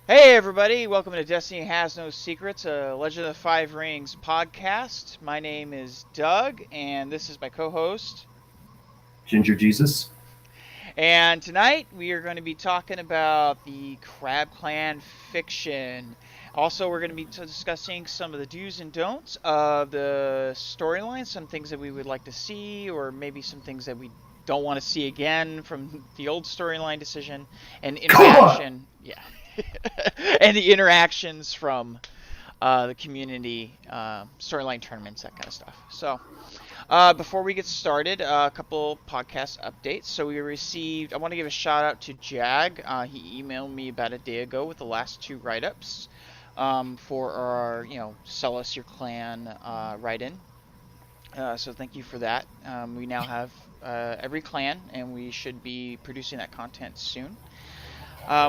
Hey everybody, welcome to Destiny Has No Secrets, a Legend of the Five Rings podcast. My name is Doug, and this is my co-host. Ginger Jesus. And tonight we are going to be talking about the Crab Clan fiction. Also, we're going to be discussing some of the do's and don'ts of the storyline, some things that we would like to see, or maybe some things that we don't want to see again from the old storyline decision, and God! interaction. Yeah. And the interactions from the community, storyline tournaments, that kind of stuff. So, before we get started, a couple podcast updates. So we received. I want to give a shout out to Jag. He emailed me about a day ago with the last two write-ups for our, sell us your clan write-in. So thank you for that. We now have every clan, and we should be producing that content soon.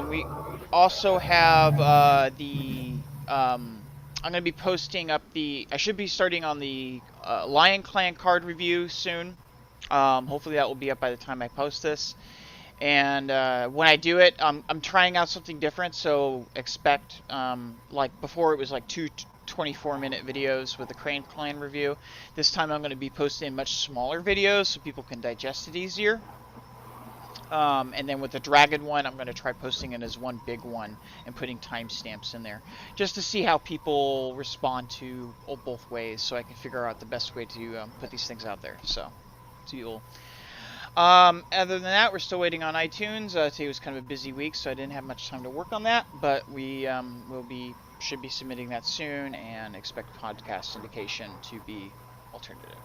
We also have I'm going to be posting up the. I should be starting on the Lion Clan card review soon. Hopefully that will be up by the time I post this. And when I do it, I'm trying out something different. So expect, like before, it was like two 24-minute videos with the Crane Clan review. This time I'm going to be posting much smaller videos so people can digest it easier. And then with the Dragon one, I'm going to try posting it as one big one and putting timestamps in there just to see how people respond to both ways so I can figure out the best way to put these things out there. So, you'll. Other than that, we're still waiting on iTunes. Today was kind of a busy week, so I didn't have much time to work on that, but we should be submitting that soon and expect podcast syndication to be alternative.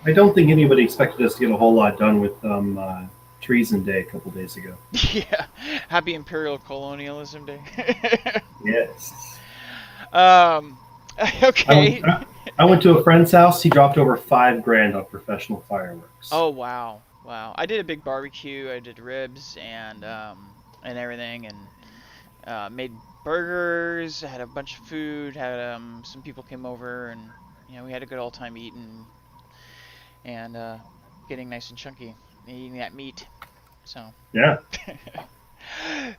I don't think anybody expected us to get a whole lot done with Treason Day a couple days ago. Yeah, happy Imperial Colonialism Day. Yes. Um, I went, okay. I went to a friend's house. He dropped over $5,000 on professional fireworks. Oh wow, wow! I did a big barbecue. I did ribs and everything, and made burgers. Had a bunch of food. Had some people came over, and we had a good old time eating and getting nice and chunky, eating that meat. So. Yeah.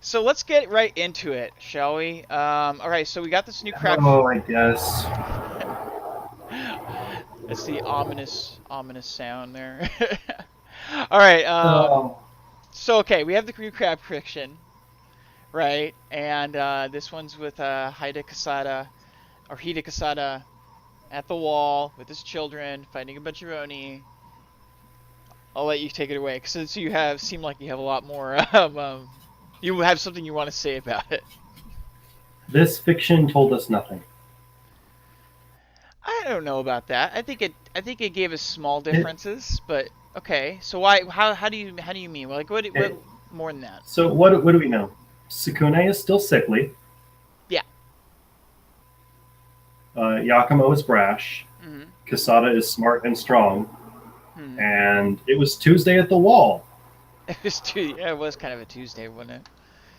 So let's get right into it, shall we? All right. So we got this new crab. Oh, I guess. That's the ominous sound there. All right. Oh, So okay, we have the crew crab friction, right? And this one's with Hida Kasada or Hida Kasada at the wall with his children fighting a bunch of Oni. I'll let you take it away, 'cause since you seem like you have a lot more. You have something you want to say about it. this fiction told us nothing. I don't know about that. I think it gave us small It, differences, but okay. So why? How do you mean? Like what it, more than that? so what do we know? Sukune is still sickly. Yeah. Yakumo is brash. Hmm. Kasada is smart and strong. Hmm. And it was Tuesday at the wall. Yeah, it was kind of a Tuesday, wasn't it?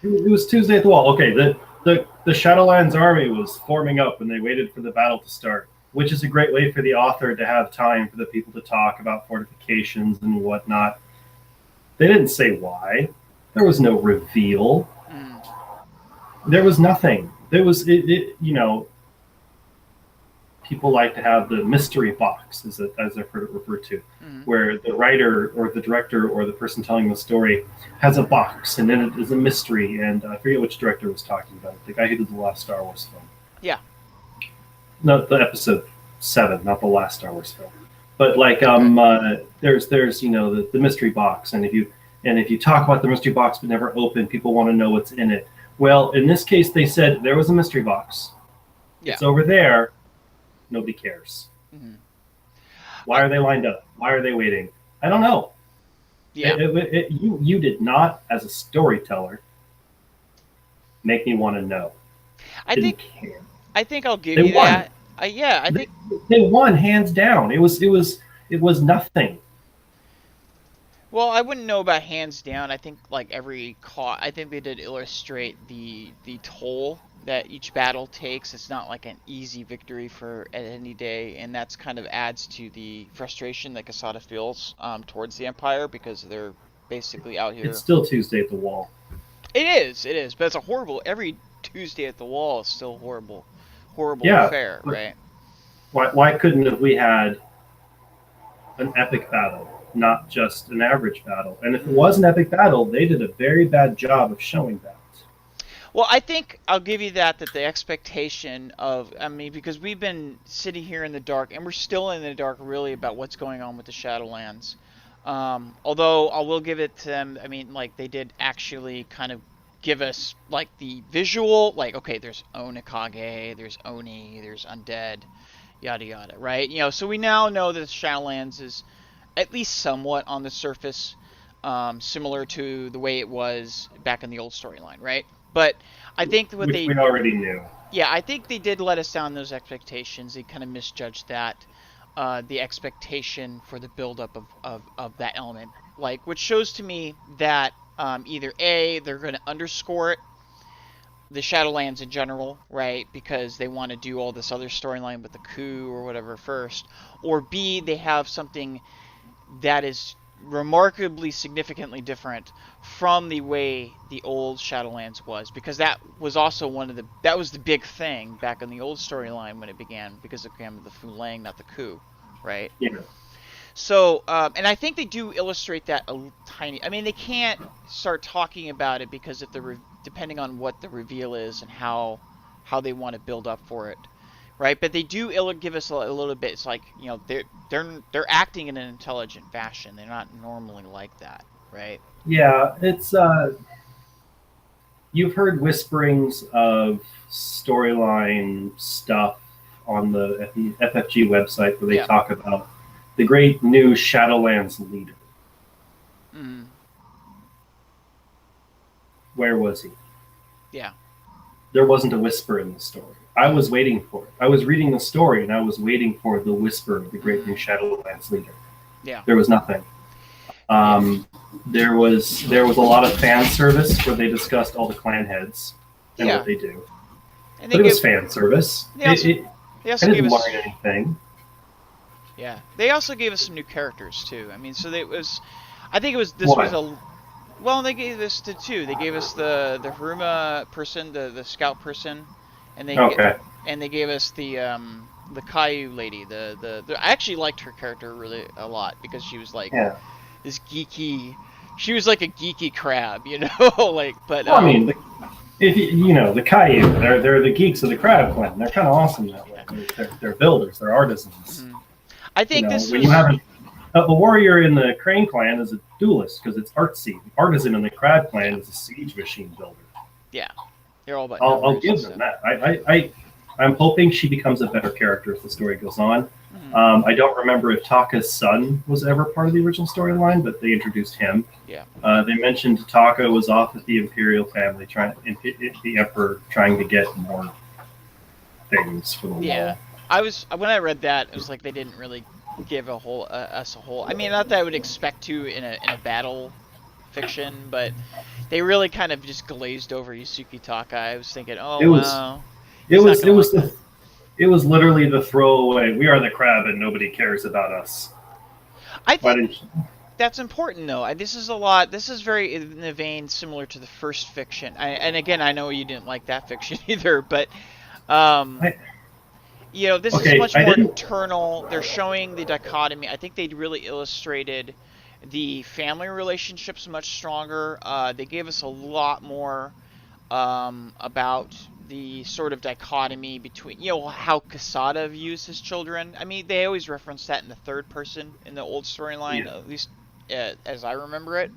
It was Tuesday at the wall. Okay, the Shadowlands army was forming up, and they waited for the battle to start, which is a great way for the author to have time for the people to talk about fortifications and whatnot. They didn't say why. There was no reveal. Mm. There was nothing. There was people like to have the mystery box, as I've heard it referred to, Mm. where the writer or the director or the person telling the story has a box, and then it is a mystery. And I forget which director was talking about it. The guy who did the last Star Wars film. Yeah. No, the episode 7, not the last Star Wars film. But like, Okay. there's the mystery box, and if you talk about the mystery box but never open, people want to know what's in it. Well, in this case, they said there was a mystery box. Yeah. It's over there. Nobody cares. Hmm. Why are they lined up? Why are they waiting? I don't know. Yeah. You did not, as a storyteller, make me want to know. I Didn't think care. I think I'll give They you won. that. Yeah. I They, think. they won hands down. It was nothing. Well, I wouldn't know about hands down. I think like I think they did illustrate the toll that each battle takes. It's not like an easy victory for any day, and that's kind of adds to the frustration that Casada feels towards the Empire because they're basically out It's here. still Tuesday at the wall. It is, but it's a horrible. Every Tuesday at the Wall is still horrible Yeah, affair, but right? why couldn't have we had an epic battle, not just an average battle? And if it was an epic battle, they did a very bad job of showing that. Well, I think I'll give you that the expectation of, I mean, because we've been sitting here in the dark, and we're still in the dark really about what's going on with the Shadowlands. Although I will give it to them, I mean, like, they did actually kind of give us, like, the visual, like, okay, there's Onikage, there's Oni, there's Undead, yada yada, right? You know, so we now know that the Shadowlands is at least somewhat on the surface, similar to the way it was back in the old storyline, right? But I think what Which they, we already knew. yeah, I think they did let us down those expectations. They kind of misjudged that, the expectation for the buildup of that element, like, which shows to me that either A, they're going to underscore it, the Shadowlands in general, right, because they want to do all this other storyline with the coup or whatever first, or B, they have something that is remarkably significantly different from the way the old Shadowlands was, because that was also that was the big thing back in the old storyline when it began, because it began with the Fulang, not the coup, right? Yeah. So, and I think they do illustrate that a tiny. I mean, they can't start talking about it because if depending on what the reveal is and how they want to build up for it, right? But they do give us a little bit. It's like, you know, they're acting in an intelligent fashion. They're not normally like that, right? Yeah, it's you've heard whisperings of storyline stuff on the FFG website where they Yeah. talk about the great new Shadowlands leader. Mm. Where was he? Yeah. There wasn't a whisper in the story. I was waiting for it. I was reading the story and I was waiting for the whisper of the great new Shadowlands leader. Yeah. There was nothing. There was a lot of fan service where they discussed all the clan heads and what they do. And But it was fan service. They also I didn't gave us, learn anything. yeah. They also gave us some new characters too. I mean, so it was. I think it was this What? was a. Well, they gave us the two. They gave us the Haruma person, the scout person, and they and they gave us the Caillou lady. I actually liked her character really a lot because she was like this geeky. She was like a geeky crab, you know, like. But well, I mean, if you know the Caillou, they're the geeks of the crab clan. They're kind of awesome that way. They're builders. They're artisans. Mm-hmm. I think this when was. You have a warrior in the Crane clan is a duelist because it's artsy. The artisan in the crab clan is a siege machine builder. Yeah, they're all about. I'll give them that. I'm hoping she becomes a better character as the story goes on. Mm-hmm. I don't remember if Taka's son was ever part of the original storyline, but they introduced him. Yeah. They mentioned Taka was off with the Imperial family, the Emperor trying to get more things for the wall. Yeah, when I read that, it was like they didn't really give us a whole. I mean, not that I would expect to in a battle fiction, but they really kind of just glazed over Yusuke Taka. I was thinking, wow. It was literally the throwaway. We are the crab, and nobody cares about us. I think that's important, though. This is a lot. This is very in the vein similar to the first fiction. And again, I know you didn't like that fiction either, but you know, this is much more internal. They're showing the dichotomy. I think they really illustrated the family relationships much stronger. They gave us a lot more about the sort of dichotomy between, you know, how Kasada views his children. I mean, they always reference that in the third person in the old storyline, at least as I remember it.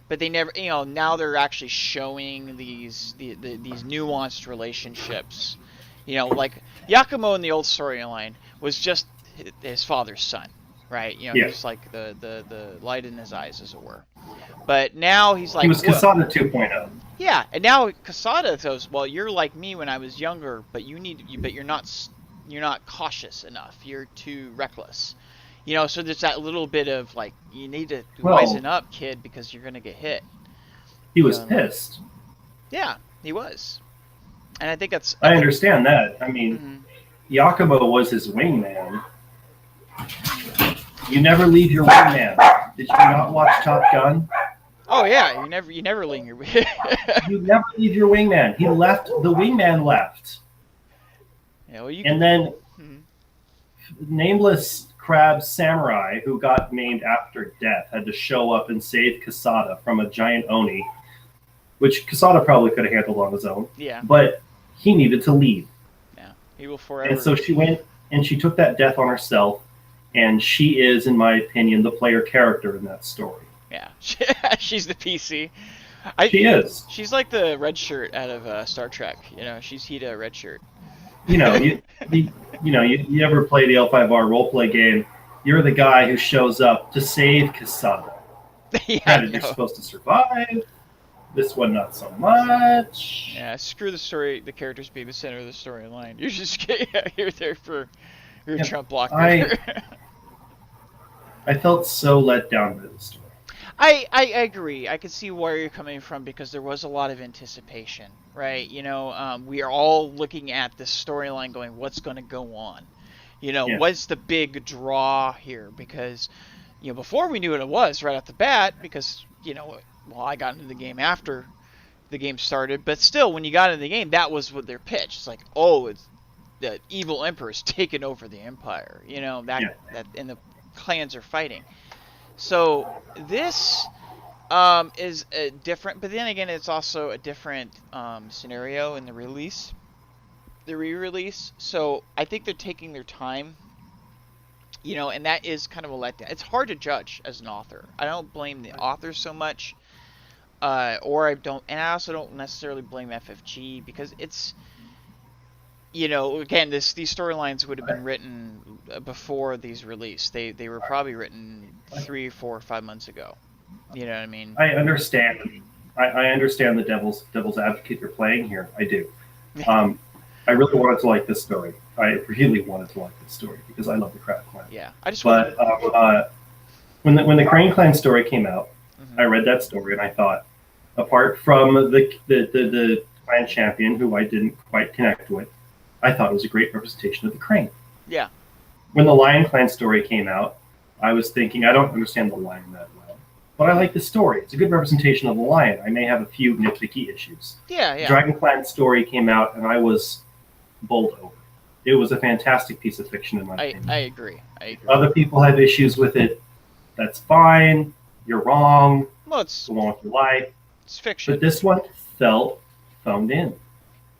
But they never, you know, now they're actually showing these nuanced relationships. You know, like Yakumo in the old storyline was just his father's son, right? You know, he was like the light in his eyes, as it were. But now he's like, he was Kasada 2.0. Yeah, and now Kasada goes, well, you're like me when I was younger, but you're not cautious enough. You're too reckless. You know, so there's that little bit of like, you need to wisen up, kid, because you're gonna get hit. He was pissed. Yeah, he was. And I think that's. I understand that. I mean, Yakumo was his wingman. You never leave your wingman. Did you not watch Top Gun? Oh yeah, you never leave your. You never leave your wingman. He left. The wingman left, Yeah, well, you and could. then Hmm. nameless crab samurai who got named after death had to show up and save Kasada from a giant oni, which Kasada probably could have handled on his own, Yeah, but he needed to leave. yeah. He will And forever. so she went and she took that death on herself, and she is, in my opinion, the player character in that story. Yeah, she's the PC. I. She is. She's like the red shirt out of Star Trek. You know, she's Hida red shirt. You know, you ever play the L5R roleplay game? You're the guy who shows up to save Kasada. Yeah, I Granted, you're know. supposed to survive. This one, not so much. Yeah, screw the story. The characters being the center of the storyline. You're just you're there for your Yeah, Trump blocker. I felt so let down by the story. I agree. I could see where you're coming from because there was a lot of anticipation, right? You know, we are all looking at this storyline going, what's going to go on? You know, Yeah. what's the big draw here? Because, you know, before we knew what it was right off the bat, because, you know, well, I got into the game after the game started, but still, when you got into the game, that was what their pitch. It's like, oh, it's the evil emperor's taken over the empire. You know, Yeah. that and the clans are fighting. So this is a different, but then again, it's also a different scenario in the release, the re-release. So I think they're taking their time, you know, and that is kind of a letdown. It's hard to judge as an author. I don't blame the author so much, or I don't, and I also don't necessarily blame FFG because it's, you know, again, these storylines would have been written before these released. They were probably written 3, 4, 5 months ago. You know what I mean? I understand. I understand the devil's advocate you're playing here. I do. I really wanted to like this story. I really wanted to like this story because I love the Crab Clan. Yeah, I just want. But when the Crane Clan story came out, Mm-hmm. I read that story and I thought, apart from the clan champion who I didn't quite connect with, I thought it was a great representation of the Crane. Yeah. When the Lion Clan story came out, I was thinking, I don't understand the lion that well, but I like the story. It's a good representation of the lion. I may have a few nitpicky issues. Yeah, yeah. Dragon Clan story came out, and I was bowled over. It was a fantastic piece of fiction, in my opinion. I agree. I agree. Other people have issues with it. That's fine. You're wrong. Well, it's Go on with your life. fiction. But this one felt phoned in.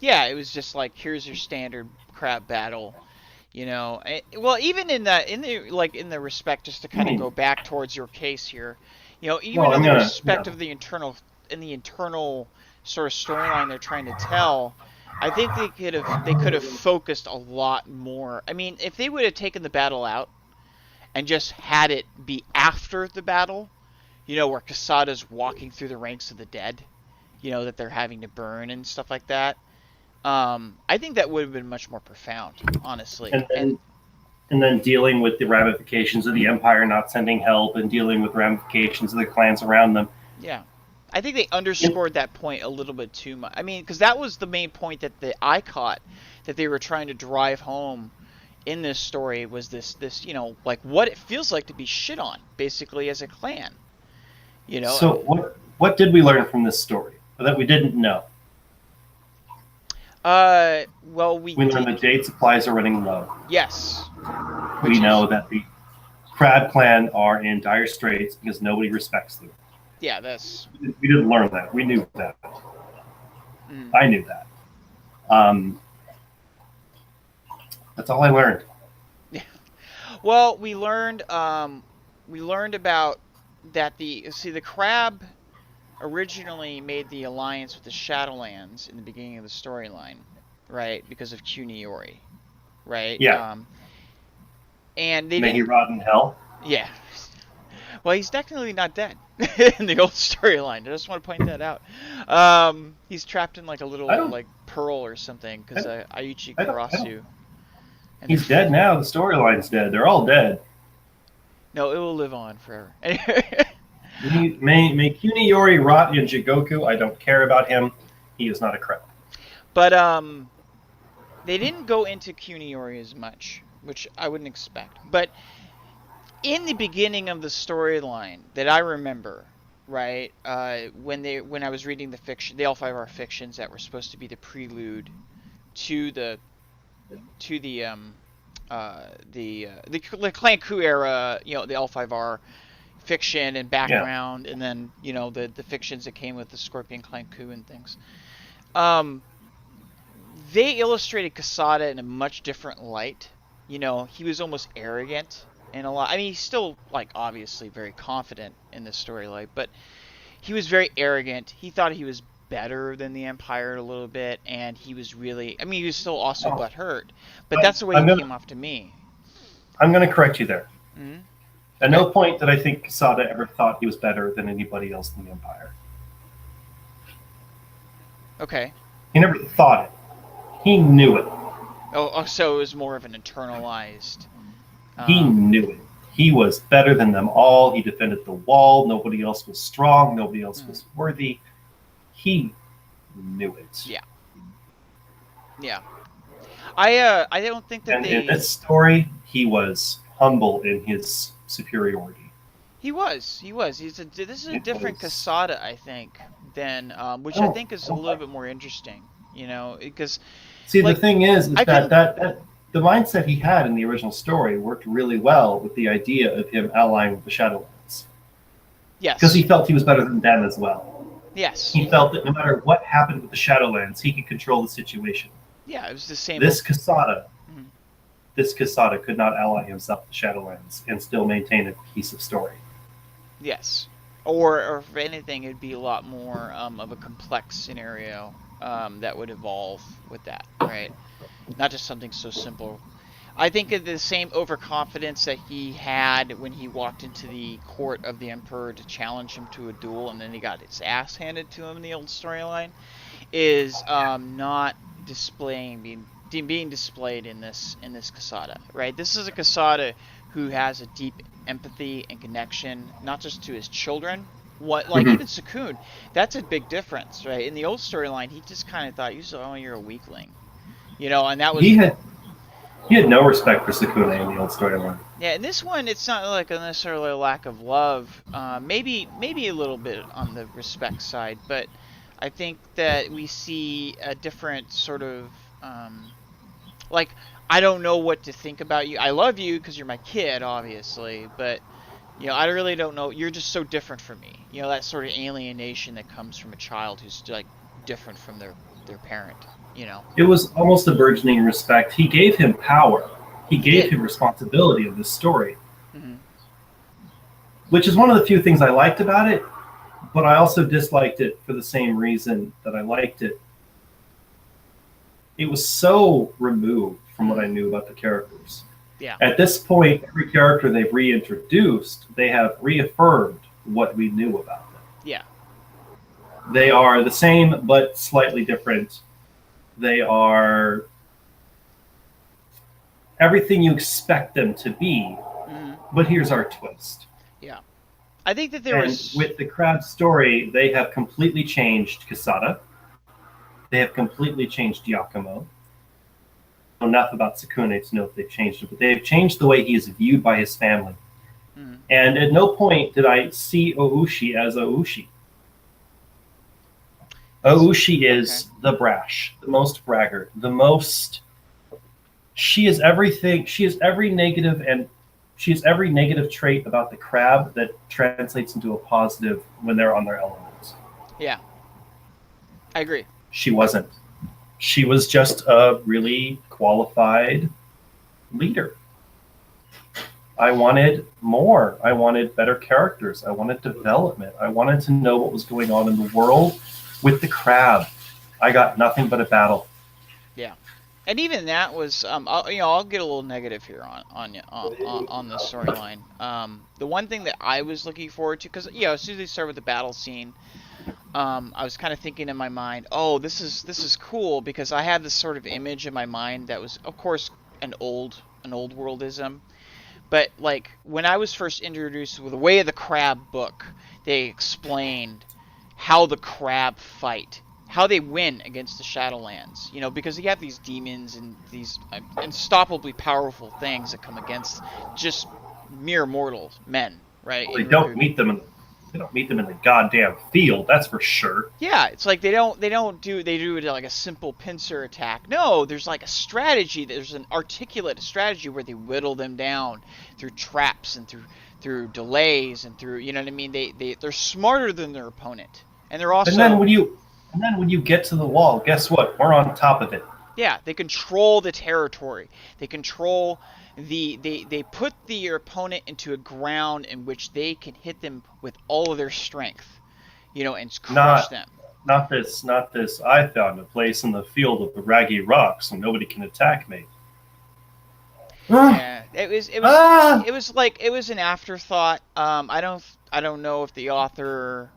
Yeah, it was just like, here's your standard crab battle, you know. Well, even in the respect, just to kind of go back towards your case here, you know, even in the respect of the internal sort of storyline they're trying to tell, I think they could have focused a lot more. I mean, if they would have taken the battle out and just had it be after the battle, you know, where Kasada's walking through the ranks of the dead, you know, that they're having to burn and stuff like that. I think that would have been much more profound, honestly. And then dealing with the ramifications of the Empire not sending help and dealing with ramifications of the clans around them. Yeah. I think they underscored that point a little bit too much. I mean, because that was the main point that I caught that they were trying to drive home in this story was this, you know, like what it feels like to be shit on, basically, as a clan. You know? So what did we learn from this story that we didn't know? Well, we learned that jade supplies are running low. Yes. We know that the Crab Clan are in dire straits because nobody respects them. Yeah, that's. We didn't learn that. We knew that. I knew that. That's all I learned. Yeah. Well, we learned about that the Crab originally made the alliance with the Shadowlands in the beginning of the storyline, right? Because of Kuniori, right? Yeah. And they May he rot in hell. Yeah. Well, he's technically not dead in the old storyline. I just want to point that out. He's trapped in like a little like pearl or something because Aiuchi Karasu. He's dead now. The storyline's dead. They're all dead. No, it will live on forever. May Kuniori rot in Jigoku. I don't care about him. He is not a crab. But they didn't go into Kuniori as much, which I wouldn't expect. But in the beginning of the storyline that I remember, right? When I was reading the L5R fictions that were supposed to be the prelude to the Clan Coup era, the L5R fiction and Yeah. background, and then the fictions that came with the Scorpion Clan Coup and things. Um, they illustrated Casada in a much different light. He was almost arrogant in a lot. I mean, he's still like obviously very confident in this storyline, but he was very arrogant. He thought he was better than the Empire a little bit, and he was really. I mean, he was still also Oh, butthurt, but that's the way he I'm gonna came off to me. I'm gonna correct you there. Mm-hmm. At Okay. no point did I think Quesada ever thought he was better than anybody else in the Empire. Okay. He never thought it. He knew it. So it was more of an internalized. He knew it. He was better than them all. He defended the wall. Nobody else was strong. Nobody else was worthy. He knew it. Yeah. Yeah. I don't think that and in this story, he was humble in his superiority. He was. This is a different Casada, I think, than which I think is a little bit more interesting. Because see, the thing is that the mindset he had in the original story worked really well with the idea of him allying with the Shadowlands. Yes. Because he felt he was better than them as well. Yes. He felt that no matter what happened with the Shadowlands, he could control the situation. Yeah, it was the same. This Casada could not ally himself with the Shadowlands and still maintain a cohesive story. Yes. Or if anything, it'd be a lot more of a complex scenario that would evolve with that, right? Not just something so simple. I think of the same overconfidence that he had when he walked into the court of the Emperor to challenge him to a duel, and then he got his ass handed to him in the old storyline, is not being displayed in this Casada, right? This is a Casada who has a deep empathy and connection, not just to his children. Even Sakun, that's a big difference, right? In the old storyline, he just kind of thought, you're a weakling, and that was he had no respect for Sakuna in the old storyline. Yeah, in this one, it's not like necessarily a lack of love. Maybe a little bit on the respect side, but I think that we see a different sort of I don't know what to think about you. I love you because you're my kid, obviously, but I really don't know. You're just so different from me. That sort of alienation that comes from a child who's like different from their parent. It was almost a burgeoning respect. He gave him power. He gave him responsibility of this story, which is one of the few things I liked about it. But I also disliked it for the same reason that I liked it. It was so removed from what I knew about the characters. Yeah. At this point, every character they've reintroduced, they have reaffirmed what we knew about them. Yeah. They are the same, but slightly different. They are everything you expect them to be, but here's our twist. Yeah. I think that with the crab story, they have completely changed Quesada. They have completely changed Giacomo. Enough about Sakune to know if they've changed him, but they've changed the way he is viewed by his family. And at no point did I see Oushi as Oushi. Oushi is the brash, the most braggart, the most. She is everything. She is every negative trait about the crab that translates into a positive when they're on their elements. Yeah, I agree. She wasn't. She was just a really qualified leader. I wanted more. I wanted better characters. I wanted development. I wanted to know what was going on in the world with the crab. I got nothing but a battle. Yeah, and even that was, I'll get a little negative here on the storyline. The one thing that I was looking forward to, because as soon as they start with the battle scene, I was kind of thinking in my mind, oh, this is cool, because I had this sort of image in my mind that was, of course, an old worldism. But like when I was first introduced with the Way of the Crab book, they explained how the crab fight, how they win against the Shadowlands. Because you have these demons and these unstoppably powerful things that come against just mere mortal men, right? Well, they don't meet them. They don't meet them in the goddamn field, that's for sure. Yeah, it's like they do it like a simple pincer attack. No, there's like a strategy. There's an articulate strategy where they whittle them down through traps and through delays and through, you know what I mean. They're smarter than their opponent, and they're also. And then when you get to the wall, guess what? We're on top of it. Yeah, they control the territory. They control they put your opponent into a ground in which they can hit them with all of their strength, and crush them. Not this. I found a place in the field of the raggy rocks, and nobody can attack me. Yeah, it was an afterthought. I don't know if the author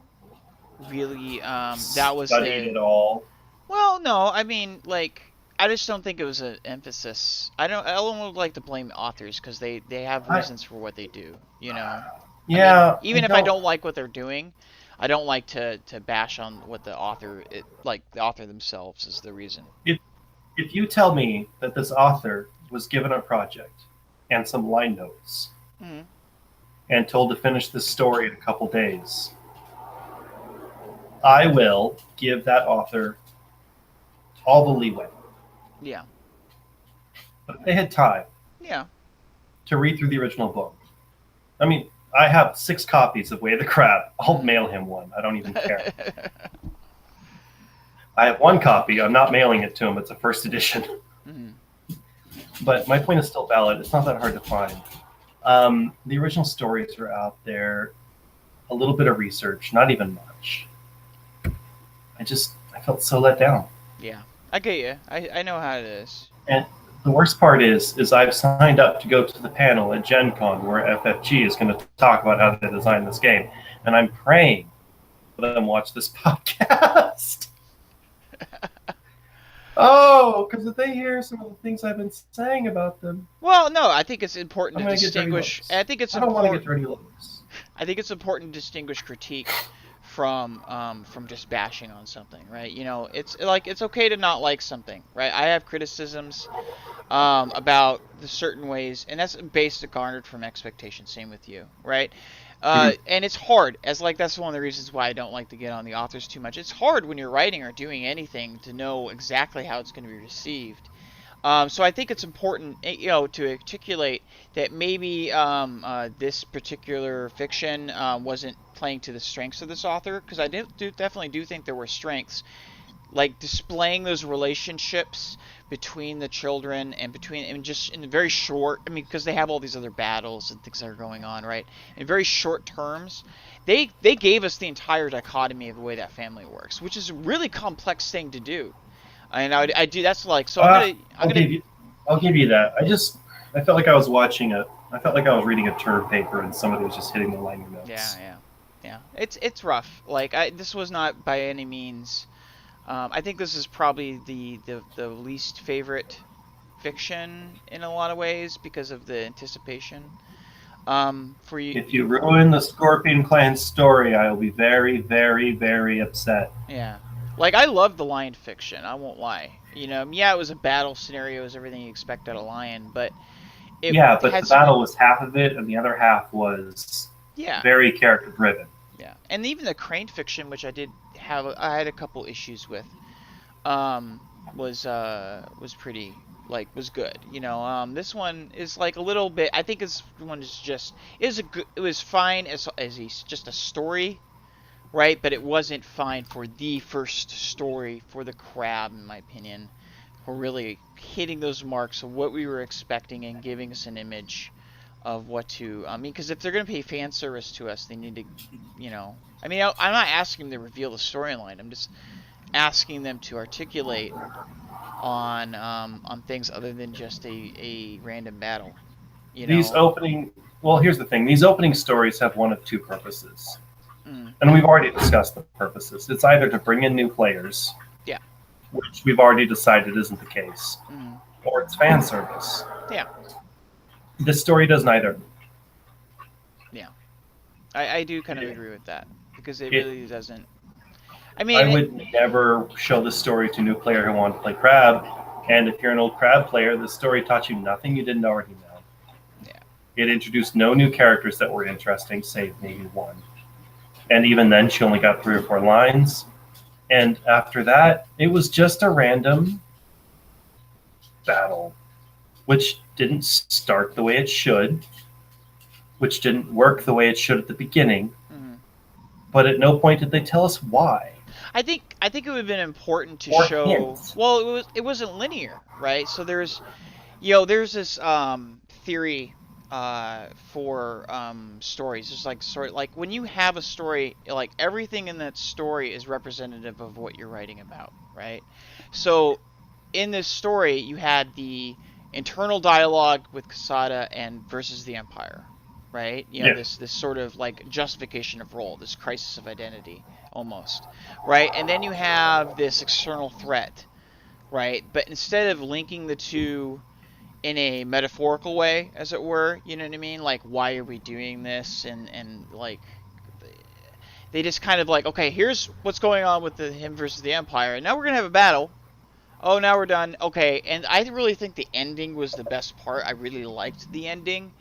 really that was studied it all. Well, no, I mean, like, I just don't think it was an emphasis. I don't like to blame authors because they have reasons for what they do, Yeah. I mean, even if I don't like what they're doing, I don't like to bash on what the author the author themselves is the reason. If you tell me that this author was given a project and some line notes and told to finish this story in a couple days, I will give that author all the leeway. Yeah. But if they had time to read through the original book, I mean, I have 6 copies of Way of the Crab. I'll mail him one. I don't even care. I have 1 copy. I'm not mailing it to him. It's a first edition. But my point is still valid. It's not that hard to find. The original stories are out there. A little bit of research, not even much. I felt so let down. Yeah, I get you. I know how it is. And the worst part is I've signed up to go to the panel at Gen Con where FFG is going to talk about how they design this game. And I'm praying for them to watch this podcast. Because if they hear some of the things I've been saying about them. Well, no, I think it's important to distinguish. I think it's important. I don't want to get dirty looks. I think it's important to distinguish critique from just bashing on something, right? It's okay to not like something, right? I have criticisms about the certain ways, and that's based garnered from expectation. Same with you, right? And it's hard. That's one of the reasons why I don't like to get on the authors too much. It's hard when you're writing or doing anything to know exactly how it's going to be received. So I think it's important, to articulate that maybe this particular fiction wasn't playing to the strengths of this author, because I definitely do think there were strengths, like displaying those relationships between the children and just in very short. I mean, because they have all these other battles and things that are going on, right? In very short terms, they gave us the entire dichotomy of the way that family works, which is a really complex thing to do. And I do. That's like so. I'll give you that. I felt like I was watching it. I felt like I was reading a term paper, and somebody was just hitting the liner notes. Yeah. It's rough. This was not by any means. I think this is probably the least favorite fiction in a lot of ways because of the anticipation. For you, if you ruin the Scorpion Clan story, I will be very, very, very upset. Yeah. I love the lion fiction, I won't lie. It was a battle scenario, it was everything you expect out of Lion, but the battle was half of it, and the other half was very character-driven. Yeah, and even the Crane fiction, which I had a couple issues with, was pretty, was good. This one is a little bit, I think this one is just, it was fine as just a story, right, but it wasn't fine for the first story for the Crab, in my opinion, for really hitting those marks of what we were expecting and giving us an image of what to. I mean, because if they're going to pay fan service to us, they need to, I mean, I'm not asking them to reveal the storyline. I'm just asking them to articulate on things other than just a random battle. Here's the thing. These opening stories have one of 2 purposes. And we've already discussed the purposes. It's either to bring in new players, which we've already decided isn't the case, or it's fan service. Yeah. This story does neither. Yeah. I do kind of agree with that, because it really doesn't. I mean, I would never show this story to a new player who wanted to play Crab, and if you're an old Crab player, the story taught you nothing you didn't already know. Yeah. It introduced no new characters that were interesting, save maybe one. And even then, she only got 3 or 4 lines. And after that, it was just a random battle, which didn't start the way it should, which didn't work the way it should at the beginning. Mm-hmm. But at no point did they tell us why. I think it would have been important to Or show. hints. Well, it wasn't linear, right? So there's this theory for stories. It's like sort of like when you have a story, like everything in that story is representative of what you're writing about, right? So in this story, you had the internal dialogue with Casada and versus the Empire, right? This sort of like justification of role, this crisis of identity, almost, right? And then you have this external threat, right? But instead of linking the two in a metaphorical way, as it were, you know what I mean? Like, why are we doing this? And like, they just kind of like, okay, here's what's going on with him versus the Empire, and now we're gonna have a battle. Oh, now we're done. Okay, and I really think the ending was the best part. I really liked the ending,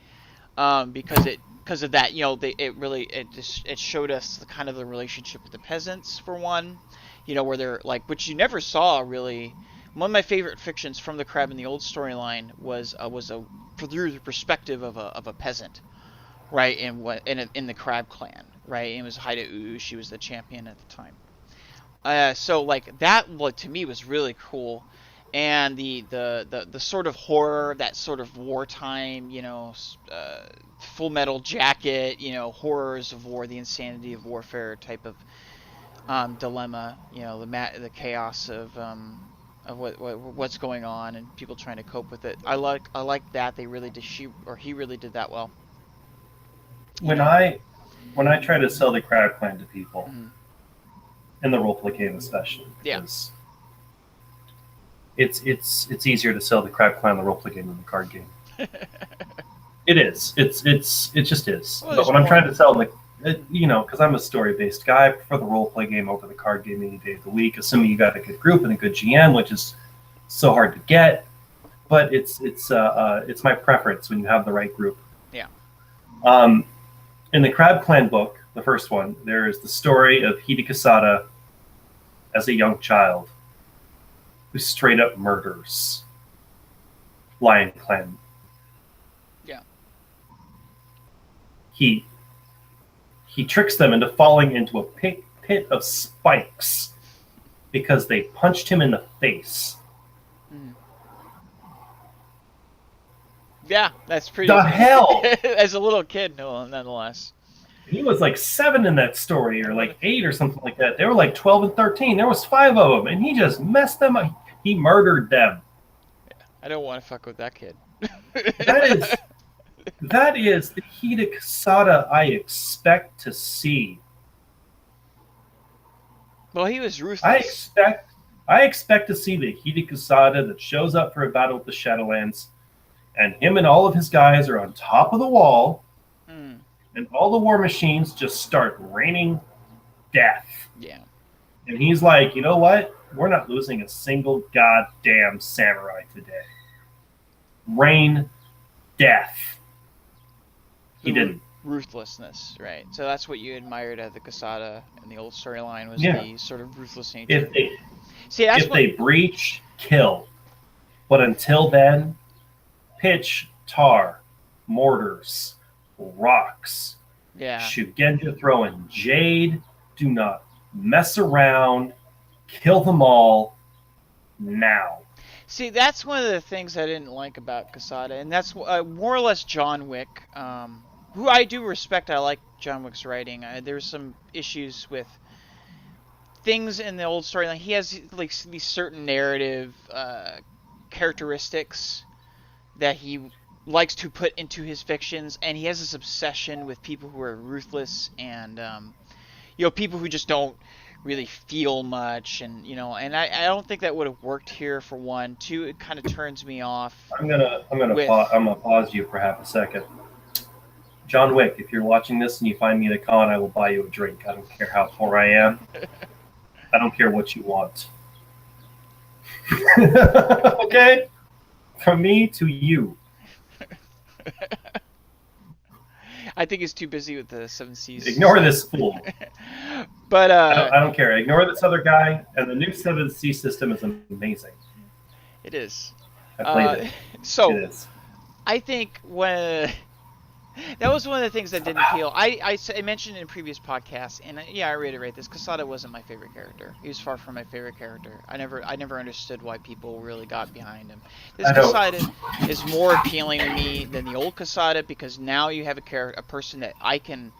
because of that. It showed us the kind of the relationship with the peasants for one. Where they're like, which you never saw really. One of my favorite fictions from the Crab in the Old Storyline was through the perspective of a peasant, right? In the Crab clan, right? And it was Haida Uu. She was the champion at the time. So like that, to me, was really cool, and the sort of horror, that sort of wartime, Full Metal Jacket, horrors of war, the insanity of warfare type of dilemma, the chaos of what's going on and people trying to cope with it. I like that they really did. He really did that well. When I try to sell the Crab Clan to people. Mm-hmm. In the roleplay game, especially, because it's easier to sell the Crab Clan in the roleplay game than the card game. It is. It just is. Well, but when I'm trying to sell, because I'm a story-based guy, I prefer the roleplay game over the card game any day of the week. Assuming you got a good group and a good GM, which is so hard to get, but it's my preference when you have the right group. Yeah. In the Crab Clan book, the first one, there is the story of Hida Casada as a young child who straight up murders Lion Clan. Yeah. He tricks them into falling into a pit of spikes because they punched him in the face. Mm. Yeah, that's pretty. The hell! As a little kid, no, nonetheless. He was like 7 in that story, or like 8 or something like that. They were like 12 and 13. There was 5 of them, and he just messed them up. He murdered them. I don't want to fuck with that kid. That is the Hida Casada I expect to see. Well, he was ruthless. I expect to see the Hida Casada that shows up for a battle with the Shadowlands, and him and all of his guys are on top of the wall. And all the war machines just start raining death. Yeah. And he's like, you know what? We're not losing a single goddamn samurai today. Rain death. He didn't. Ruthlessness, right? So that's what you admired at the Casada in the old storyline, was the sort of ruthless nature. If they breach, kill. But until then, pitch, tar, mortars, rocks. Yeah. Shugenja throwing jade. Do not mess around. Kill them all now. See, that's one of the things I didn't like about Casada, and that's more or less John Wick, who I do respect. I like John Wick's writing. There's some issues with things in the old storyline. He has like these certain narrative characteristics that he likes to put into his fictions, and he has this obsession with people who are ruthless and people who just don't really feel much, and and I don't think that would have worked here, for one. Two, it kind of turns me off. I'm gonna pause you for half a second. John Wick, if you're watching this and you find me at a con, I will buy you a drink. I don't care how poor I am. I don't care what you want. Okay? From me to you. I think he's too busy with the Seven Seas. Ignore this fool. But I don't care. Ignore this other guy. And the new 7C system is amazing. it is. I played it. So It is. I think when that was one of the things that didn't appeal. I mentioned in previous podcasts, and yeah, I reiterate this. Quesada wasn't my favorite character. He was far from my favorite character. I never understood why people really got behind him. This Quesada is more appealing to me than the old Quesada because now you have a person that I can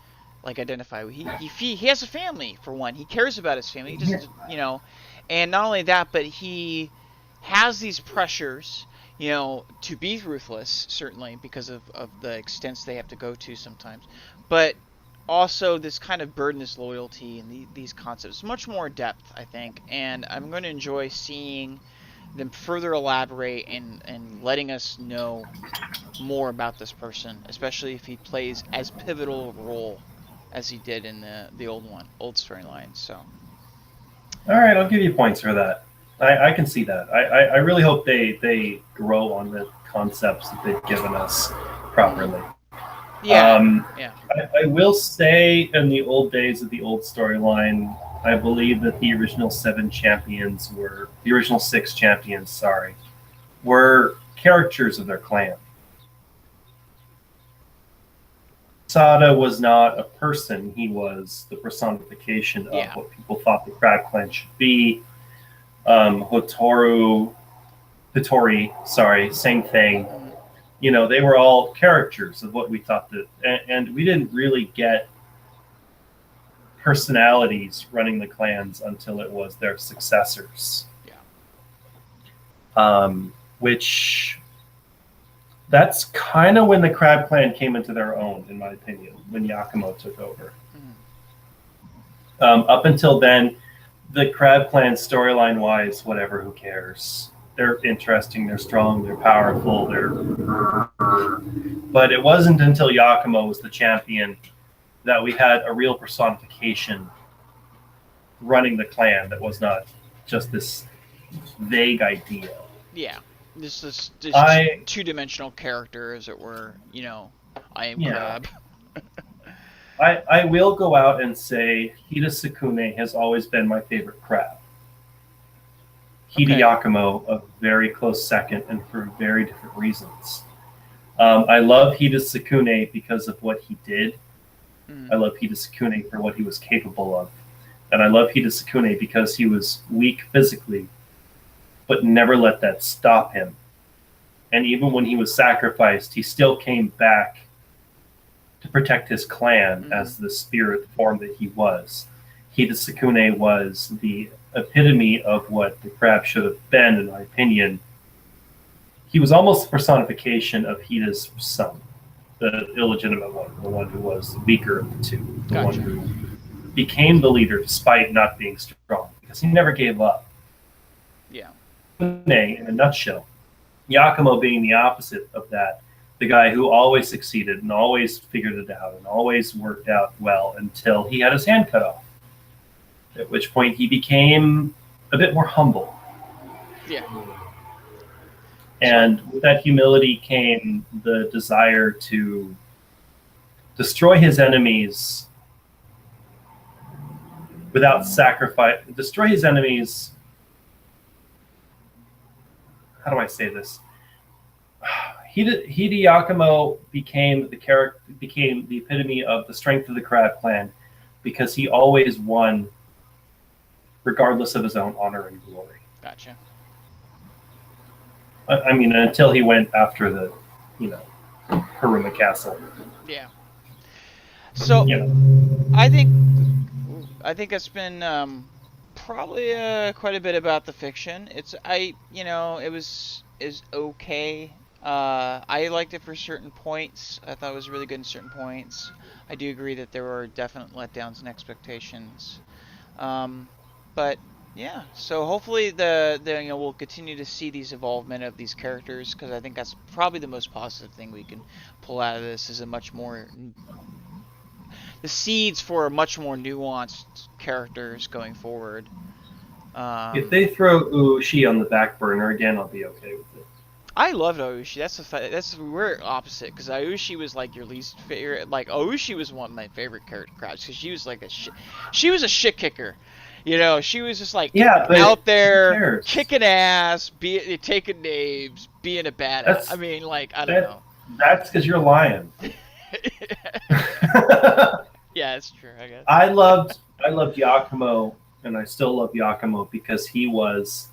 like identify with. He has a family for one. He cares about his family. He doesn't, and not only that, but he has these pressures. To be ruthless, certainly, because of the extents they have to go to sometimes. But also this kind of burdenous loyalty and these concepts. Much more depth, I think. And I'm going to enjoy seeing them further elaborate and letting us know more about this person, especially if he plays as pivotal a role as he did in the old storyline. So. All right, I'll give you points for that. I can see that. I really hope they grow on the concepts that they've given us properly. Yeah. Yeah. I will say in the old days of the old storyline, I believe that the original 6 champions, were characters of their clan. Sada was not a person. He was the personification of what people thought the Crab Clan should be. Hitori, same thing. They were all characters of what we thought that, and we didn't really get personalities running the clans until it was their successors. Yeah. Which that's kind of when the Crab Clan came into their own, in my opinion, when Yakumo took over. Up until then, the Crab Clan storyline-wise, whatever, who cares? They're interesting, they're strong, they're powerful, But it wasn't until Yakumo was the champion that we had a real personification running the clan that was not just this vague idea. Yeah. This two-dimensional character, as it were. I am Crab. I will go out and say Hida Sakune has always been my favorite crab. Hida Yakumo, a very close second, and for very different reasons. I love Hida Sakune because of what he did. I love Hida Sakune for what he was capable of. And I love Hida Sakune because he was weak physically, but never let that stop him. And even when he was sacrificed, he still came back to protect his clan as the spirit form that he was. Hida Sakune was the epitome of what the crab should have been, in my opinion. He was almost the personification of Hida's son, the illegitimate one, the one who was the weaker of the two, the one who became the leader despite not being strong, because he never gave up. Yeah. In a nutshell, Yakumo being the opposite of that, the guy who always succeeded and always figured it out and always worked out well until he had his hand cut off. At which point he became a bit more humble. Yeah. And with that humility came the desire to destroy his enemies without sacrifice. Destroy his enemies. How do I say this? Hida Yakumo became the epitome of the strength of the Crab Clan because he always won regardless of his own honor and glory. Gotcha. I mean, until he went after the, Haruma Castle. Yeah. So, I think it's been probably quite a bit about the fiction. It was okay. I liked it for certain points. I thought it was really good in certain points. I do agree that there were definite letdowns and expectations. But yeah, so hopefully we'll continue to see these evolvement of these characters, because I think that's probably the most positive thing we can pull out of this is the seeds for a much more nuanced characters going forward. If they throw Ushi on the back burner again, I'll be okay with it. I loved Aoshi. That's we're opposite because Aoshi was like your least favorite. Like Aoshi was one of my favorite characters because she was like she was a shit kicker. You know, she was just like Yeah, but out who there cares? kicking ass, taking names, being a badass. I That's mean, like I don't that. know. That's because you're lying. Yeah, it's true. I guess. I loved I loved Yakumo, and I still love Yakumo because he was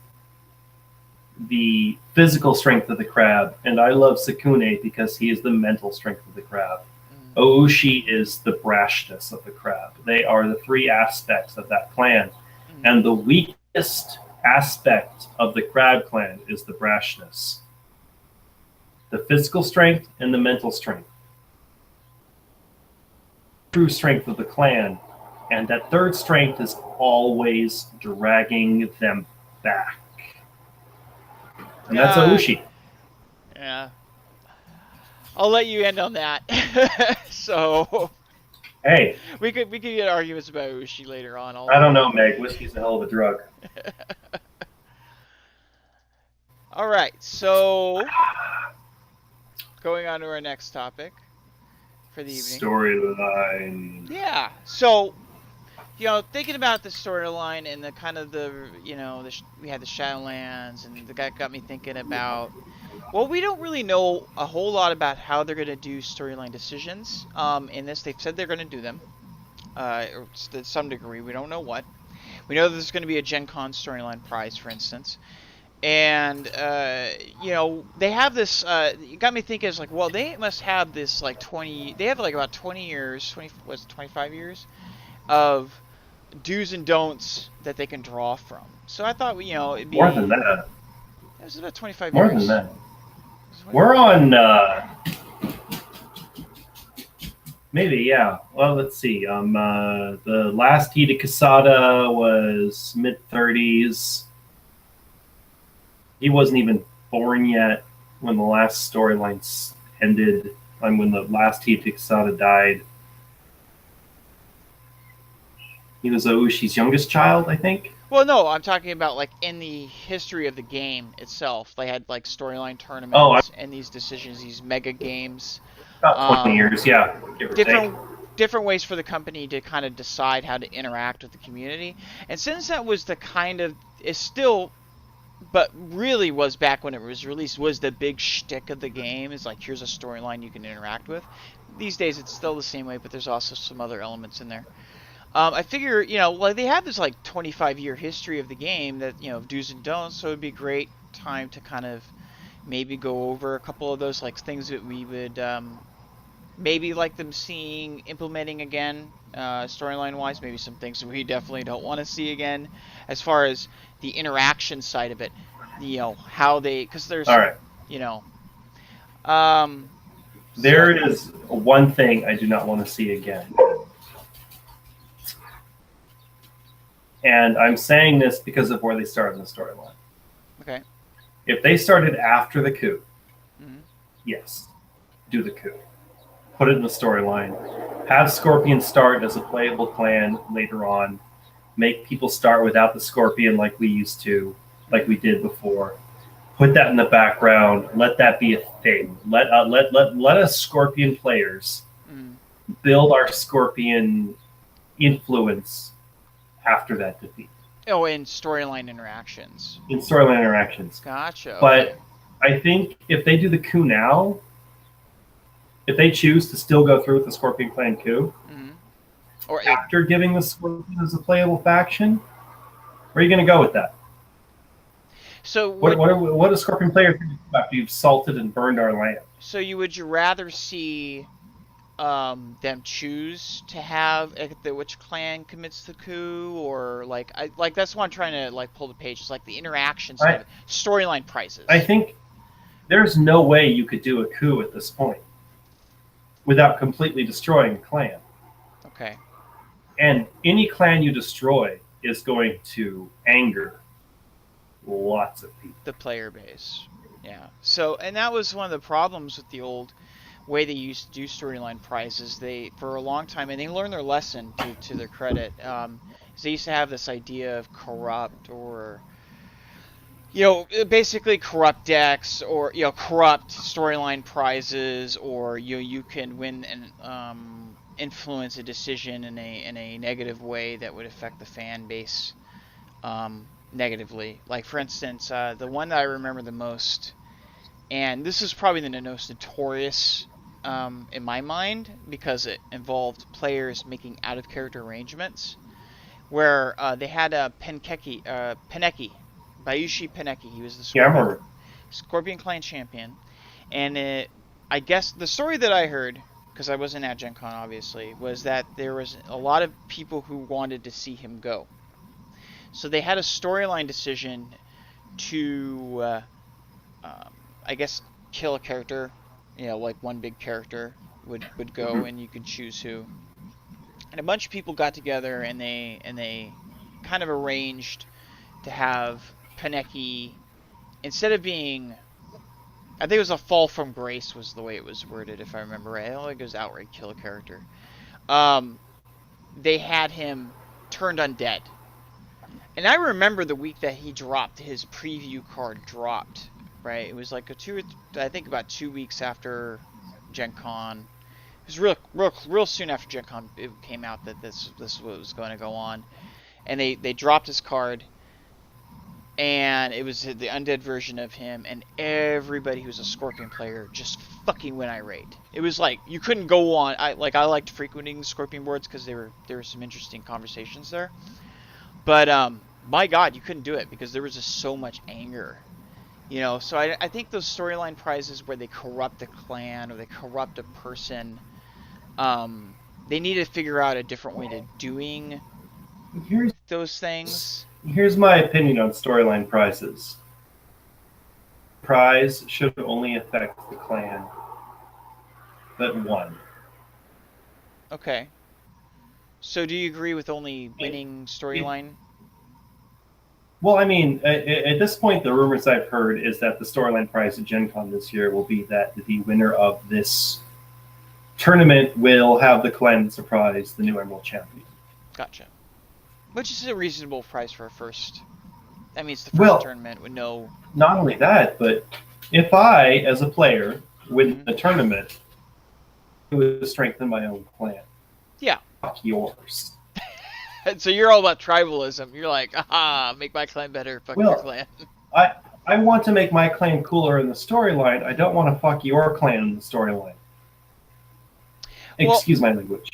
the physical strength of the crab, and I love Sakune because he is the mental strength of the crab. Mm, Oushi is the brashness of the crab. They are the three aspects of that clan, mm. and the weakest aspect of the crab clan is the brashness, the physical strength and the mental strength. True strength of the clan, and that third strength is always dragging them back, and that's Yeah, Oushi. yeah. I'll let you end on that. So Hey, we could get arguments about Ushi later on. I I'll. don't know, Meg. Whiskey's a hell of a drug. All right. So going on to our next topic for the evening. Storyline. Yeah. So thinking about the storyline and the kind of we had the Shadowlands, and the guy got me thinking about. Well, we don't really know a whole lot about how they're going to do storyline decisions. In this, they've said they're going to do them, or to some degree. We don't know what. We know there's going to be a Gen Con storyline prize, for instance. And, they have this, it got me thinking, it's like, well, they must have this, like, they have, like, about 20 years, 25 years of do's and don'ts that they can draw from. So I thought, it'd More than be, that. it was about 25 More than years. that. We're on. Maybe, yeah. Well, let's see. The last heat of Casada was mid 30s. He wasn't even born yet when the last storyline ended. And when the last heat of Casada died, he was Oushi's youngest child, I think. Well, no, I'm talking about, like, in the history of the game itself. They had, like, storyline Oh, tournaments and these decisions, these mega games. about 20 Um, years, yeah, give or take. different ways for the company to kind of decide how to interact with the community. And since that was the kind of is still, but really was back when it was released, was the big shtick of the game. Is like, here's a storyline you can interact with. These days it's still the same way, but there's also some other elements in there. I figure, like, they have this like 25-year history of the game that, of do's and don'ts, so it'd be a great time to kind of maybe go over a couple of those, like, things that we would maybe like them seeing implementing again, storyline wise. Maybe some things we definitely don't want to see again, as far as the interaction side of it. How they, because All there's, right. you know, um, so There is one thing I do not want to see again. And I'm saying this because of where they started in the storyline. okay. If they started after the coup, Hmm. yes, do the coup. Put it in the storyline. Have Scorpion start as a playable clan later on. Make people start without the Scorpion like we used to, like we did before. Put that in the background. Let that be a thing. Let us Scorpion players Mm. build our Scorpion influence after that defeat Oh, and storyline interactions. in storyline interactions. Gotcha. Okay. But I think if they do the coup now, if they choose to still go through with the Scorpion Clan coup Hmm. Or after giving the Scorpion as a playable faction, where are you going to go with that? so What would what do Scorpion players think after you've salted and burned our land? so you would you rather see them choose to have, which clan commits the coup, or like, that's what I'm trying to, like, pull the pages, like the interaction side of I it, storyline I prices. think there's no way you could do a coup at this point without completely destroying a clan. Okay. And any clan you destroy is going to anger lots of people. The player base. Yeah. So, and that was one of the problems with the old way they used to do storyline prizes. They, for a long time, and they learned their lesson, to their credit, is they used to have this idea of corrupt, or basically corrupt decks, or corrupt storyline prizes, or you can win and influence a decision in a negative way that would affect the fan base negatively. Like, for instance, the one that I remember the most, and this is probably the most notorious in my mind, because it involved players making out of character arrangements, where they had a Peneki, Bayushi Peneki. He was the Yeah, I remember. Scorpion Clan champion, and I guess the story that I heard, because I wasn't at Gen Con obviously, was that there was a lot of people who wanted to see him go. So they had a storyline decision to, I guess, kill a character. Like one big character would go, and you could choose who. And a bunch of people got together, and they kind of arranged to have Peneki, instead of being, I think it was a fall from grace was the way it was worded, if I remember right. I don't think it was outright kill a character. They had him turned undead. And I remember the week that he dropped, his preview card dropped, right? It was like I think about 2 weeks after Gen Con. It was real soon after Gen Con it came out that this was going to go on. And they dropped his card, and it was the undead version of him, and everybody who was a Scorpion player just fucking went irate. It was like, you couldn't go on. I liked frequenting Scorpion boards because there were some interesting conversations there. But my God, you couldn't do it because there was just so much anger. So I think those storyline prizes where they corrupt a clan or they corrupt a person, they need to figure out a different way to doing those things. Here's my opinion on storyline prizes. Prize should only affect the clan that won. Okay. So do you agree with only winning storyline? Well, I mean, at this point, the rumors I've heard is that the storyline prize at Gen Con this year will be that the winner of this tournament will have the clan surprise the new Emerald Champion. Gotcha. Which is a reasonable price for a first. That means the first tournament with no... Not only that, but if I, as a player, win the tournament, it would strengthen my own clan. Yeah. Fuck yours. So you're all about tribalism. You're like, aha, make my clan better, fuck your clan. I want to make my clan cooler in the storyline. I don't want to fuck your clan in the storyline. Excuse my language.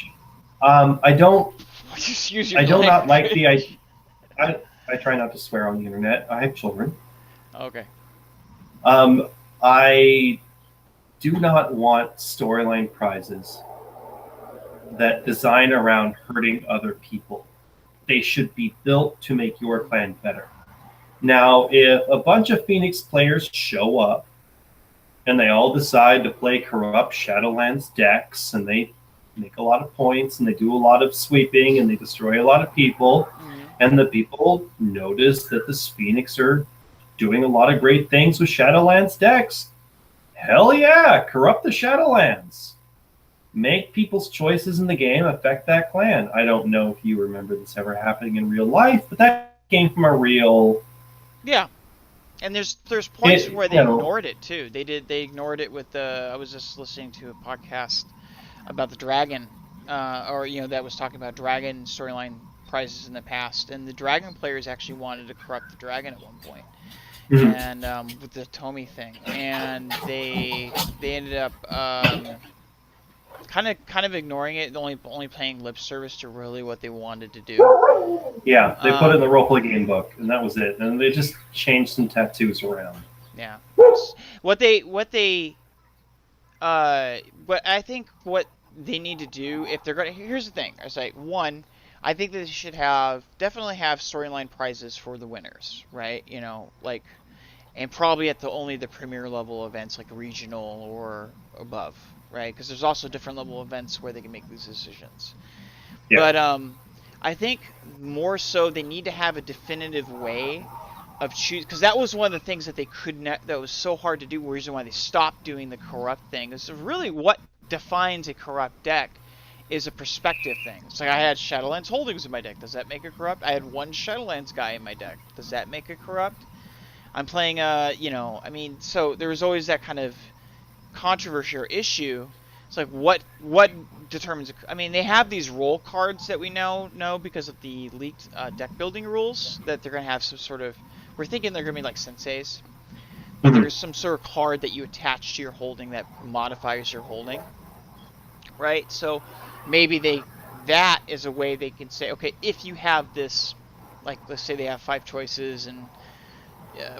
I don't... Excuse your I do language. not like the... I try not to swear on the internet. I have children. Okay. I do not want storyline prizes that design around hurting other people. They should be built to make your clan better. Now, if a bunch of Phoenix players show up and they all decide to play corrupt Shadowlands decks, and they make a lot of points and they do a lot of sweeping and they destroy a lot of people, and the people notice that the Phoenix are doing a lot of great things with Shadowlands decks, hell yeah, corrupt the Shadowlands. Make people's choices in the game affect that clan. I don't know if you remember this ever happening in real life, but that came from a real... Yeah. And there's points where they ignored it too. They ignored it with the... I was just listening to a podcast about the Dragon, that was talking about Dragon storyline prizes in the past, and the Dragon players actually wanted to corrupt the Dragon at one point. And with the Tomy thing, and they ended up kind of ignoring it, only paying lip service to really what they wanted to do. Yeah, they put it in the roleplay game book, and that was it. And they just changed some tattoos around. Yeah. What I think what they need to do, if they're going to... Here's the thing. I was like, one, I think that they should definitely have storyline prizes for the winners, right? And probably at only the premier level events, like regional or above, right? Because there's also different level events where they can make these decisions. Yeah. But I think more so they need to have a definitive way of choosing, because that was one of the things that they that was so hard to do. The reason why they stopped doing the corrupt thing is really what defines a corrupt deck is a perspective thing. It's like, I had Shadowlands Holdings in my deck. Does that make it corrupt? I had one Shadowlands guy in my deck. Does that make it corrupt? I'm playing you know, I mean, so there was always that kind of controversy or issue. It's like what determines? I mean, they have these role cards that we know because of the leaked deck building rules that they're gonna have some sort of. We're thinking they're gonna be like senseis, but Mhm. there's some sort of card that you attach to your holding that modifies your holding, right? So maybe that is a way they can say, okay, if you have this, like let's say they have 5 choices and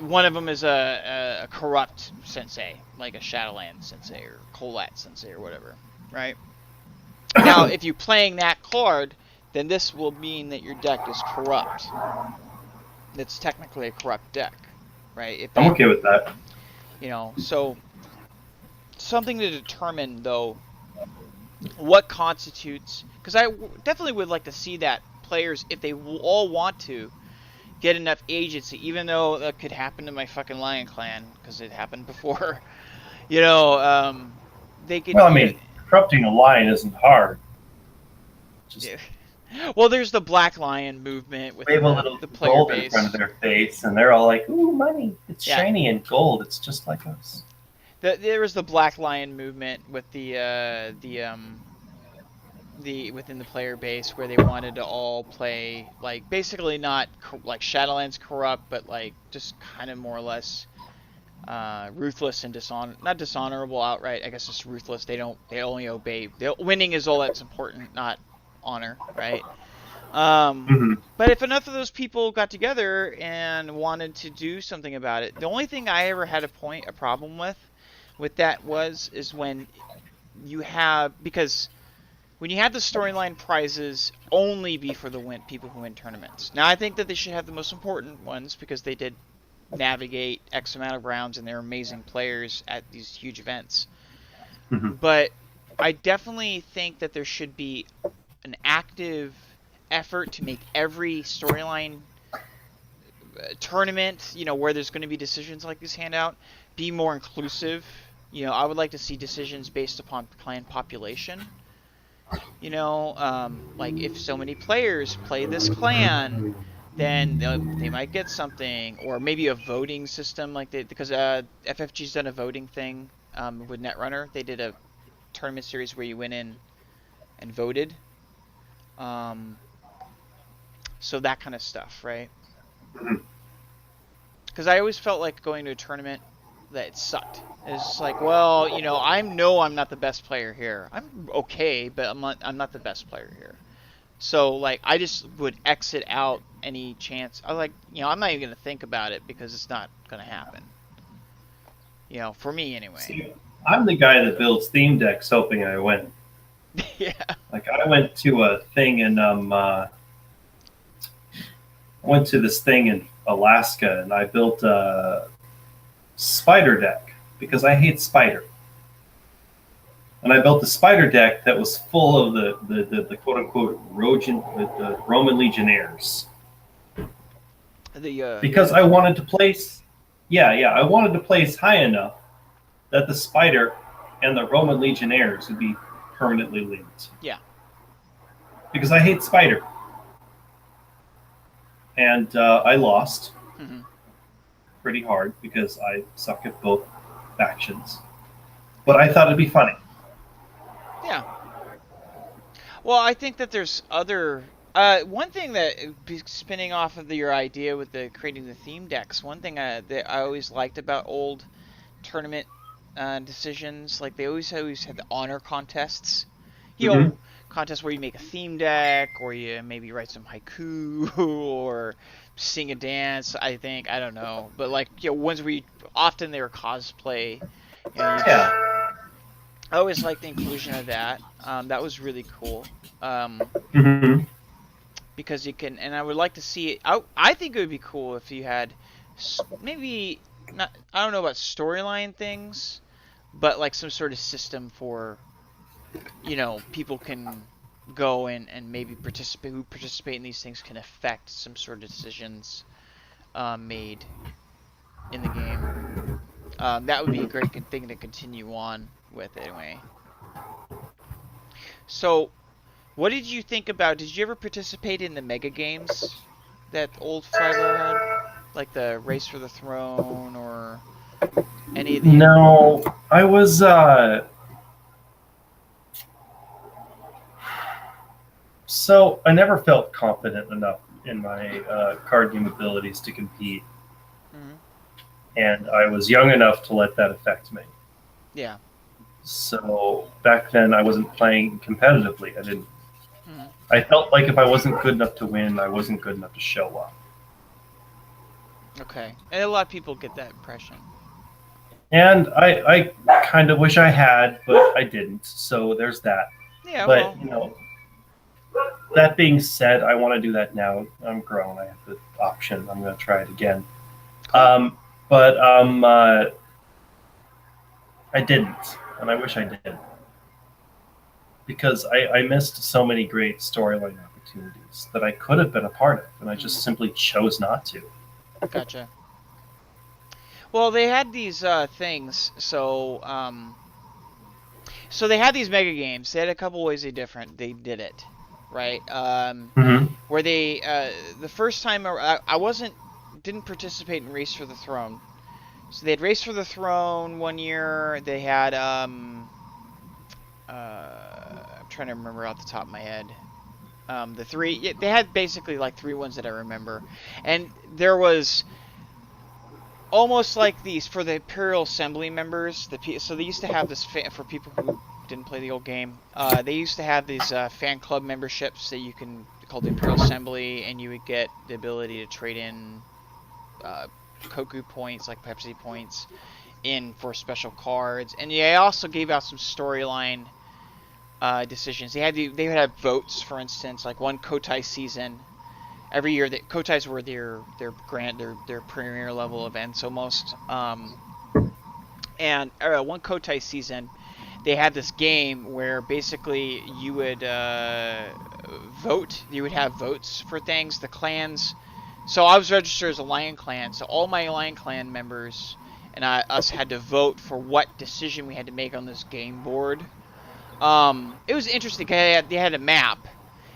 one of them is a corrupt sensei, like a Shadowland sensei or Colette sensei or whatever, right? Now, if you're playing that card, then this will mean that your deck is corrupt. It's technically a corrupt deck, right? If I'm they, okay with that. you know, so something to determine though what constitutes, because definitely would like to see that players, if they all want to, get enough agency, even though that could happen to my fucking Lion Clan, because it happened before. You know, they could, Well, I you know, mean, corrupting a lion isn't hard. Just yeah. Well, there's the Black Lion movement wave within a little the player gold in front of base. their face, and they're all like, "Ooh, money! It's Yeah, shiny and gold. It's just like us." there was the Black Lion movement with the within the player base where they wanted to all play like basically not like Shadowlands corrupt, but like just kind of more or less ruthless and not dishonorable outright. I guess just ruthless. They only obey. Winning is all that's important, not honor, right? Um, Hmm. but if enough of those people got together and wanted to do something about it, the only thing I ever had a problem with that is when you have, because when you have the storyline prizes only be for the people who win tournaments. Now I think that they should have the most important ones because they did navigate X amount of rounds and they're amazing players at these huge events. Hmm. But I definitely think that there should be an active effort to make every storyline tournament, you know, where there's going to be decisions like this handout, be more inclusive. You know, I would like to see decisions based upon clan population. You know, like if so many players play this clan, then they might get something, or maybe a voting system like because FFG's done a voting thing with Netrunner. They did a tournament series where you went in and voted. Um, so that kind of stuff, right? Because I always felt like going to a tournament that it sucked. It's just like, well, you know, I'm not the best player here. I'm okay, but I'm not the best player here. So like I just would exit out any chance. I like, you know, I'm not even gonna think about it because it's not gonna happen. You know, for me anyway. See, I'm the guy that builds theme decks, hoping I win. Yeah. Like I went to a thing in I went to this thing in Alaska, and I built a spider deck because I hate spider. And I built a spider deck that was full of the quote unquote the Roman legionnaires because Yeah. I wanted to place, yeah, I wanted to place high enough that the spider and the Roman legionnaires would be permanently linked. Yeah. Because I hate spider, and I lost Hmm. pretty hard because I suck at both factions. But I thought it'd be funny. Yeah. Well, I think that there's other. One thing that spinning off of your idea with the creating the theme decks. One thing that I always liked about old tournament decisions, like they always had the honor contests. You Hmm. know, contests where you make a theme deck, or you maybe write some haiku, or sing a dance. I don't know, but like you know, ones where often they were cosplay. You know, Yeah. I always liked the inclusion of that. That was really cool. Hmm. Because you can, and I would like to see it. I think it would be cool if you had maybe not. I don't know about storyline things, but like some sort of system for, you know, people can go and maybe participate in these things can affect some sort of decisions made in the game. That would be a great thing to continue on with anyway. So, what did you think about? Did you ever participate in the mega games that old 5R had? Like the Race for the Throne or any of the... No, I was so I never felt confident enough in my card game abilities to compete, Mhm. and I was young enough to let that affect me. Yeah. So back then, I wasn't playing competitively. I didn't. Mhm. I felt like if I wasn't good enough to win, I wasn't good enough to show up. Okay. And a lot of people get that impression. And I kind of wish I had, but I didn't. So there's that. Yeah, But well, that being said, I want to do that now. I'm grown. I have the option. I'm going to try it again. cool. But I didn't, and I wish I did, because I missed so many great storyline opportunities that I could have been a part of, and I just simply chose not to. Gotcha. Well, they had these things, so they had these mega games. They had a couple ways they did it, right? Mm-hmm. Where they the first time I didn't participate in Race for the Throne. So they had Race for the Throne one year. They had I'm trying to remember off the top of my head. The three, yeah, they had basically like three ones that I remember, and there was almost like these for the Imperial Assembly members. So they used to have this for people who didn't play the old game. They used to have these fan club memberships that you can called the Imperial Assembly, and you would get the ability to trade in uh, Koku points, like Pepsi points, in for special cards. And yeah, I also gave out some storyline decisions. They would have votes, for instance, like one Kotai season. Every year, that Kotais were their premier level events almost. And one Kotai season, they had this game where basically you would vote. You would have votes for things. The clans. So I was registered as a Lion Clan. So all my Lion Clan members and us had to vote for what decision we had to make on this game board. It was interesting. They had a map,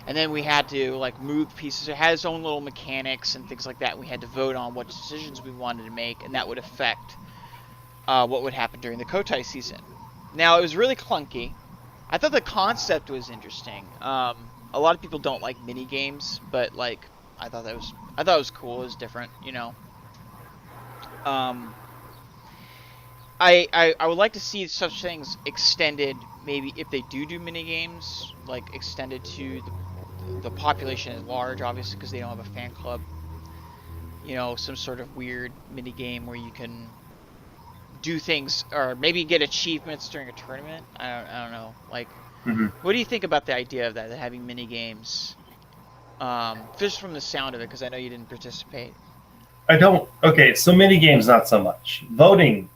and then we had to like move pieces. It had its own little mechanics and things like that. We had to vote on what decisions we wanted to make, and that would affect what would happen during the Kotai season. Now, it was really clunky. I thought the concept was interesting. A lot of people don't like mini games, but like I thought it was cool. It was different, you know. Um, I would like to see such things extended. Maybe if they do mini games, like extended to the population is large, obviously, because they don't have a fan club. You know, some sort of weird mini game where you can do things or maybe get achievements during a tournament. I don't know. Like, Mm-hmm. what do you think about the idea of that, having mini games? Just from the sound of it, because I know you didn't participate. I don't. Okay, so mini games, not so much. Voting,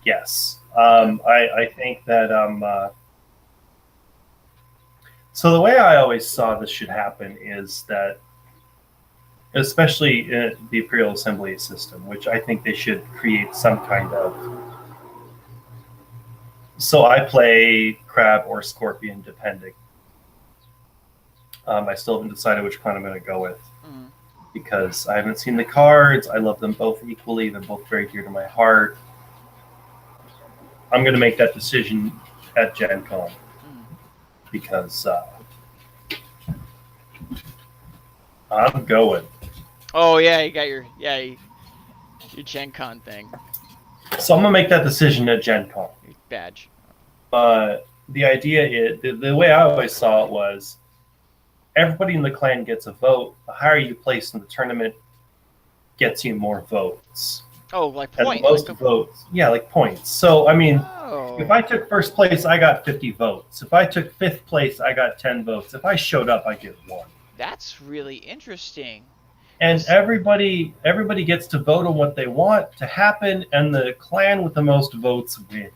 yes. Okay. I think that so the way I always saw this should happen is that, especially in the Imperial Assembly system, which I think they should create some kind of. So I play Crab or Scorpion, depending. I still haven't decided which clan I'm going to go with Mm. because I haven't seen the cards. I love them both equally. They're both very dear to my heart. I'm going to make that decision at Gen Con Mm. because I'm going. Oh yeah, you got your Gen Con thing, So I'm going to make that decision at Gen Con. your badge. The idea is the way I always saw it was everybody in the clan gets a vote. The higher you place in the tournament gets you more votes. Oh, like And the point. most Like votes, yeah, like points. So, I mean, if oh, I took first place, I got 50 votes. If I took fifth place, I got 10 votes. If I showed up, I get one. that's really interesting. And 'Cause everybody gets to vote on what they want to happen, and the clan with the most votes wins.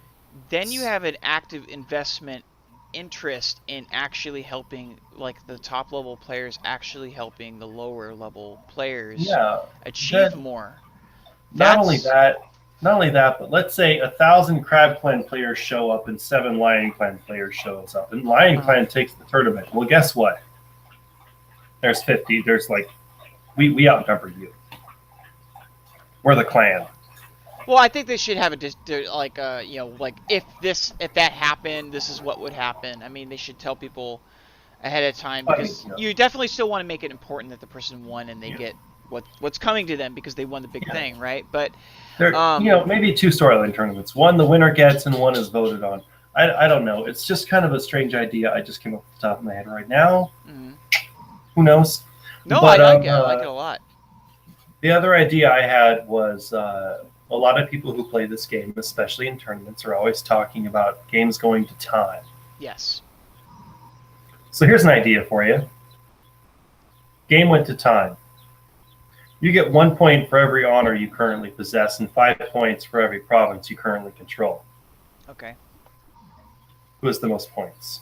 then you have an active investment interest in actually helping, like the top level players actually helping the lower level players Yeah. achieve Then more. not only That's that, not only that, but let's say 1,000 Crab Clan players show up and 7 Lion Clan players shows up, and Lion Clan takes the tournament. Well, guess what? There's 50. There's like we outnumber you. We're the clan. Well, I think they should have if that happened, this is what would happen. I mean, they should tell people ahead of time, I mean, because you definitely still want to make it important that the person won and they yeah. get what's coming to them because they won the big Yeah. thing, right? But There, maybe 2 storyline tournaments. One the winner gets, and one is voted on. I don't know. It's just kind of a strange idea. I just came off the top of my head right now. mm-hmm. Who knows? No, But I like it. I like it a lot. the other idea I had was a lot of people who play this game, especially in tournaments, are always talking about games going to time. Yes. So here's an idea for you. Game went to time. You get 1 point for every honor you currently possess and 5 points for every province you currently control. Okay. Who has the most points?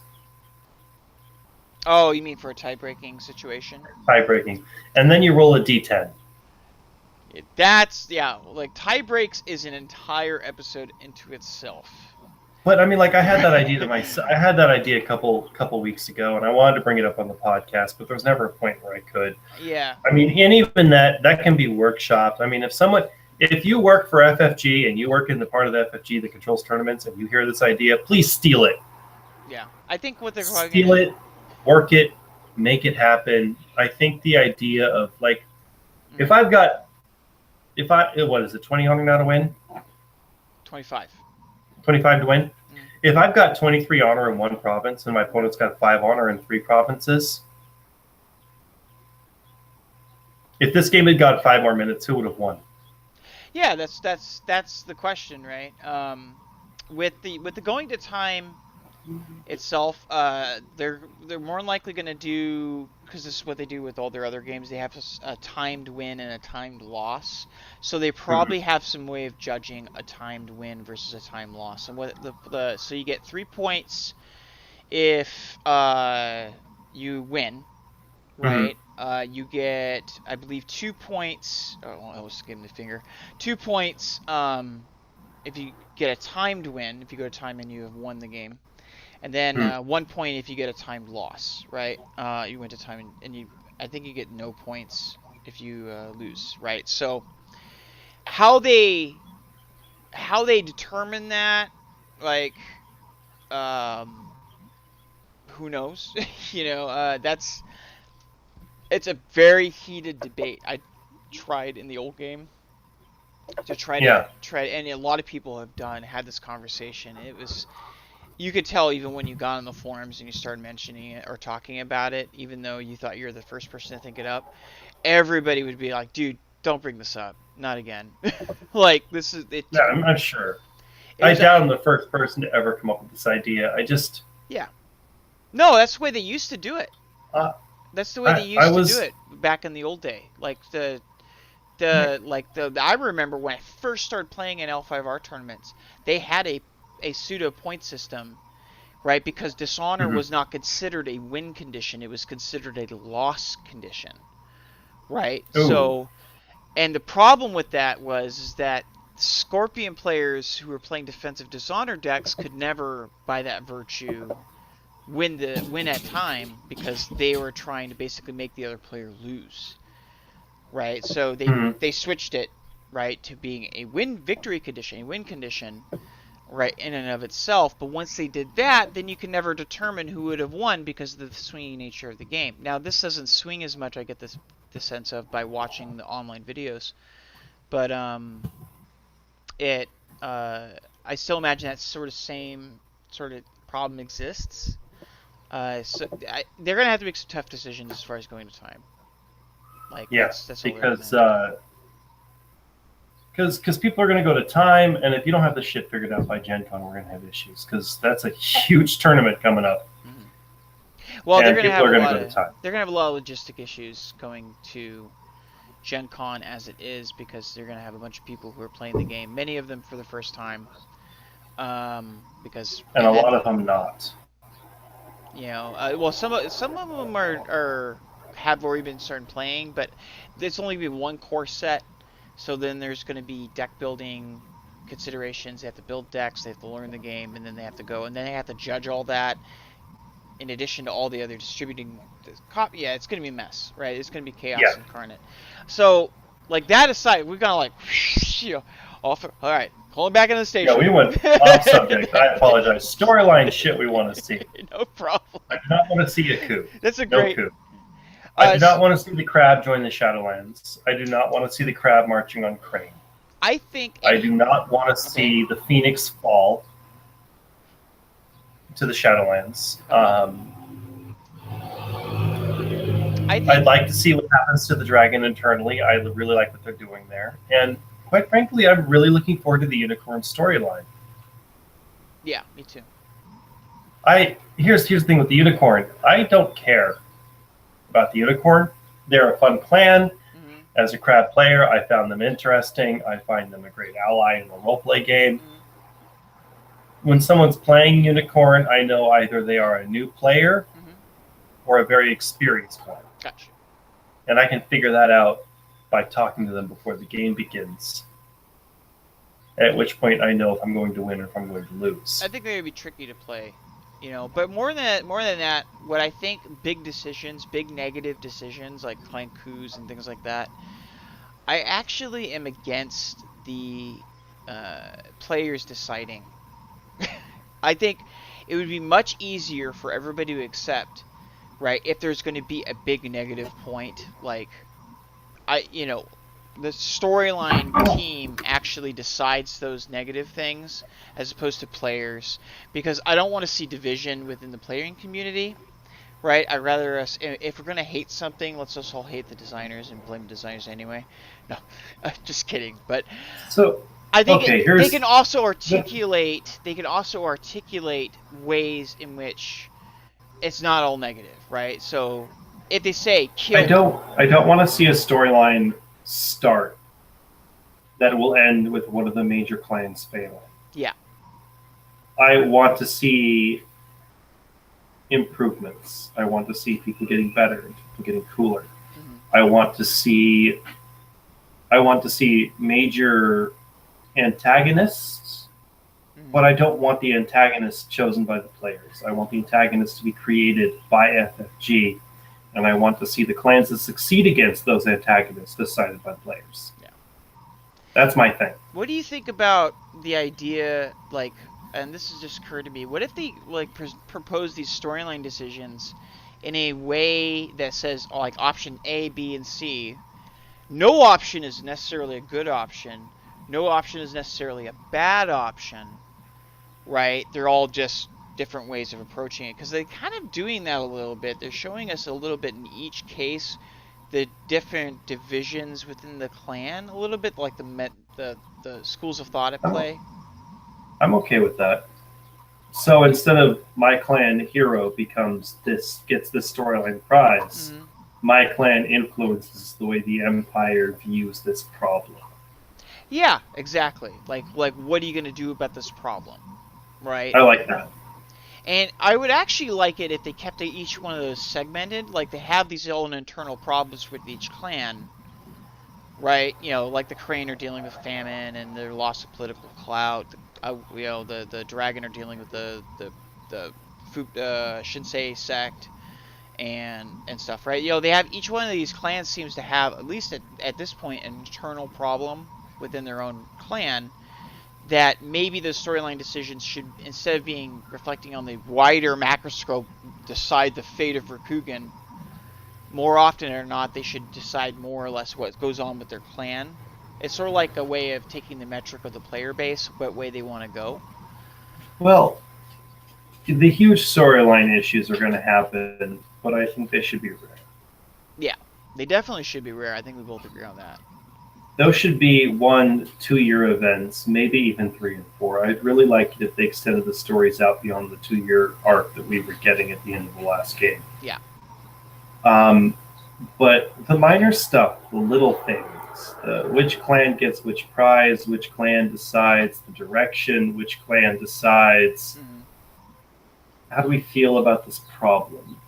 Oh, you mean for a tie-breaking situation? Tie-breaking. And then you roll a d10. Like tie breaks is an entire episode into itself. But I mean, like I had that idea a couple weeks ago, and I wanted to bring it up on the podcast, but there was never a point where I could. Yeah. I mean, and even that can be workshopped. I mean, if you work for FFG and you work in the part of the FFG that controls tournaments, and you hear this idea, please steal it. Yeah, I think what they're steal it, work it, make it happen. I think the idea of like, what is it, 20 honor now to win? 25. 25 to win? If I've got 23 honor in one province and my opponent's got 5 honor in 3 provinces, if this game had got 5 more minutes, who would have won? Yeah, that's the question, right? With the going to time itself, they're more than likely going to do, because this is what they do with all their other games, they have a timed win and a timed loss. So they probably have some way of judging a timed win versus a timed loss. And so you get 3 points if you win, right? You get, I believe, 2 points. Oh, I was giving the finger. 2 points if you get a timed win. If you go to time and you have won the game. And then 1 point if you get a timed loss, right? You went to time and I think you get no points if you lose, right? So how they determine that, like, who knows? It's a very heated debate. I tried in the old game to try, and a lot of people have had this conversation. You could tell even when you got on the forums and you started mentioning it or talking about it, even though you thought you were the first person to think it up, everybody would be like, dude, don't bring this up. Not again. Like, this is it. Yeah, I'm sure. I doubt I'm the first person to ever come up with this idea. Yeah. No, that's the way they used to do it. That's the way they used to do it back in the old day. Like, I remember when I first started playing in L5R tournaments, they had a pseudo point system, right? Because dishonor was not considered a win condition, it was considered a loss condition, right? Ooh. So, and the problem with that was that Scorpion players who were playing defensive dishonor decks could never, by that virtue, win at time, because they were trying to basically make the other player lose, right? So they switched it, right, to being a win condition, right, in and of itself. But once they did that, then you can never determine who would have won because of the swinging nature of the game. Now, this doesn't swing as much, I get the sense of, by watching the online videos. But I still imagine that same sort of problem exists. So they're going to have to make some tough decisions as far as going to time. Like, yes, that's all because people are going to go to time, and if you don't have this shit figured out by Gen Con, we're going to have issues, because that's a huge tournament coming up. Well, they're going to have a lot of logistic issues going to Gen Con as it is, because they're going to have a bunch of people who are playing the game, many of them for the first time. A lot of them not. Well, some of them have already been started playing, but it's only going to be one core set. So then there's going to be deck building considerations. They have to build decks, they have to learn the game, and then they have to go, and then they have to judge all that in addition to all the other distributing. Yeah, it's going to be a mess, right? It's going to be chaos incarnate. So Like that aside, we're gonna like, off. All right, calling back into the station. Yeah, we went off subject. I apologize. Storyline shit we want to see. No problem. I do not want to see a coup. That's a No great. coup. I do not want to see the crab join the Shadowlands. I do not want to see the crab marching on Crane. I think. I do not want to see the Phoenix fall to the Shadowlands. I'd like to see what happens to the dragon internally. I really like what they're doing there. And quite frankly, I'm really looking forward to the unicorn storyline. Yeah, me too. Here's the thing with the unicorn. I don't care about the unicorn. They're a fun clan. Mm-hmm. As a crab player, I found them interesting. I find them a great ally in the roleplay game. Mm-hmm. When someone's playing unicorn, I know either they are a new player or a very experienced one. Gotcha. And I can figure that out by talking to them before the game begins. At which point I know if I'm going to win or if I'm going to lose. I think they're going to be tricky to play, But more than that, what I think big decisions, big negative decisions like clan coups and things like that, I actually am against the players deciding. I think it would be much easier for everybody to accept, right, if there's going to be a big negative point, like, the storyline team actually decides those negative things as opposed to players, because I don't want to see division within the playing community, right? I'd rather us, if we're going to hate something, let's just all hate the designers and blame the designers anyway. No, just kidding. But so I think they can also articulate ways in which it's not all negative, right? So if they say kill, I don't want to see a storyline start that will end with one of the major clans failing. Yeah. I want to see improvements. I want to see people getting better and people getting cooler. Mm-hmm. I want to see major antagonists, but I don't want the antagonists chosen by the players. I want the antagonists to be created by FFG, and I want to see the clans that succeed against those antagonists decided by the players. Yeah. That's my thing. What do you think about the idea, like, and this has just occurred to me, what if they, like, propose these storyline decisions in a way that says, like, option A, B, and C, no option is necessarily a good option, no option is necessarily a bad option, right? They're all just different ways of approaching it, because they're kind of doing that a little bit. They're showing us a little bit in each case the different divisions within the clan, a little bit like the schools of thought at play. I'm okay with that. So instead of my clan hero gets this storyline prize, my clan influences the way the Empire views this problem. Yeah, exactly. Like what are you going to do about this problem? Right? I like that. And I would actually like it if they kept each one of those segmented. Like, they have these own internal problems with each clan, right? Like the Crane are dealing with famine and their loss of political clout. The Dragon are dealing with the Shinsei sect and stuff, right? They have, each one of these clans seems to have, at least at this point, an internal problem within their own clan, that maybe the storyline decisions should, instead of being reflecting on the wider macroscope, decide the fate of Rakugan, more often or not, they should decide more or less what goes on with their clan. It's sort of like a way of taking the metric of the player base, what way they want to go. Well, the huge storyline issues are going to happen, but I think they should be rare. Yeah, they definitely should be rare. I think we both agree on that. Those should be 1-2 year events, maybe even 3 and 4. I'd really like it if they extended the stories out beyond the 2-year arc that we were getting at the end of the last game. Yeah. But the minor stuff, the little things, which clan gets which prize, which clan decides the direction, which clan decides how do we feel about this problem?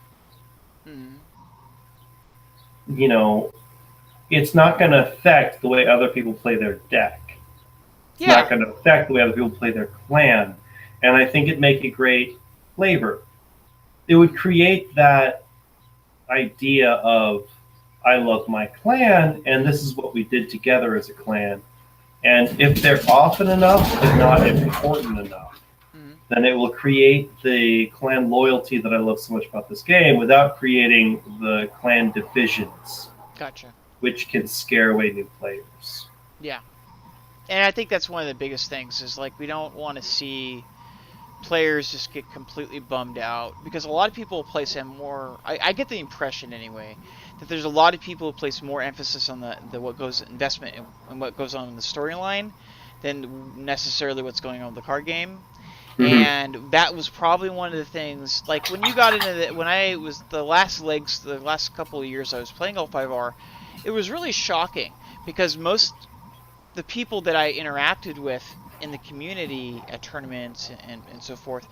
It's not going to affect the way other people play their deck. It's not going to affect the way other people play their clan. And I think it'd make a great flavor. It would create that idea of I love my clan, and this is what we did together as a clan. And if they're often enough, but not important enough, Mm-hmm. then it will create the clan loyalty that I love so much about this game without creating the clan divisions, Gotcha. which can scare away new players. Yeah. And I think that's one of the biggest things is like we don't want to see players just get completely bummed out because a lot of people place in more. I get the impression anyway that there's a lot of people who place more emphasis on the what goes investment and what goes on in the storyline than necessarily what's going on with the card game. Mm-hmm. And that was probably one of the things. Like when you got into when I was the last couple of years I was playing L5R, it was really shocking because most the people that I interacted with in the community at tournaments and so forth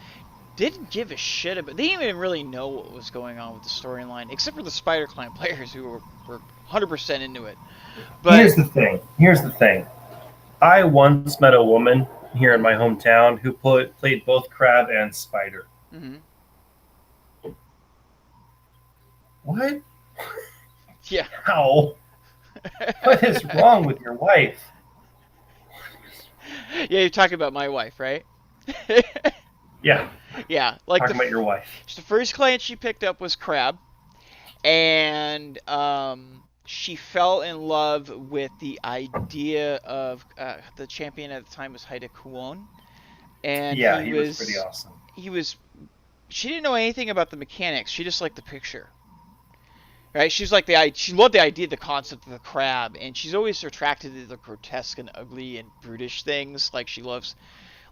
didn't give a shit about. They didn't even really know what was going on with the storyline, except for the Spider Clan players who were 100% into it. But Here's the thing. Here's the thing. I once met a woman here in my hometown who played both Crab and Spider. mm-hmm. What? Yeah. How? What is wrong with your wife? Yeah, you're talking about my wife, right? Yeah. Yeah, like Talking about your wife. the first client she picked up was Crab, and she fell in love with the idea of the champion at the time was Haida Kuon, and Yeah, he was pretty awesome. He was. She didn't know anything about the mechanics. She just liked the picture. Right? She's like she loved the idea, the concept of the crab, and she's always attracted to the grotesque and ugly and brutish things. Like she loves,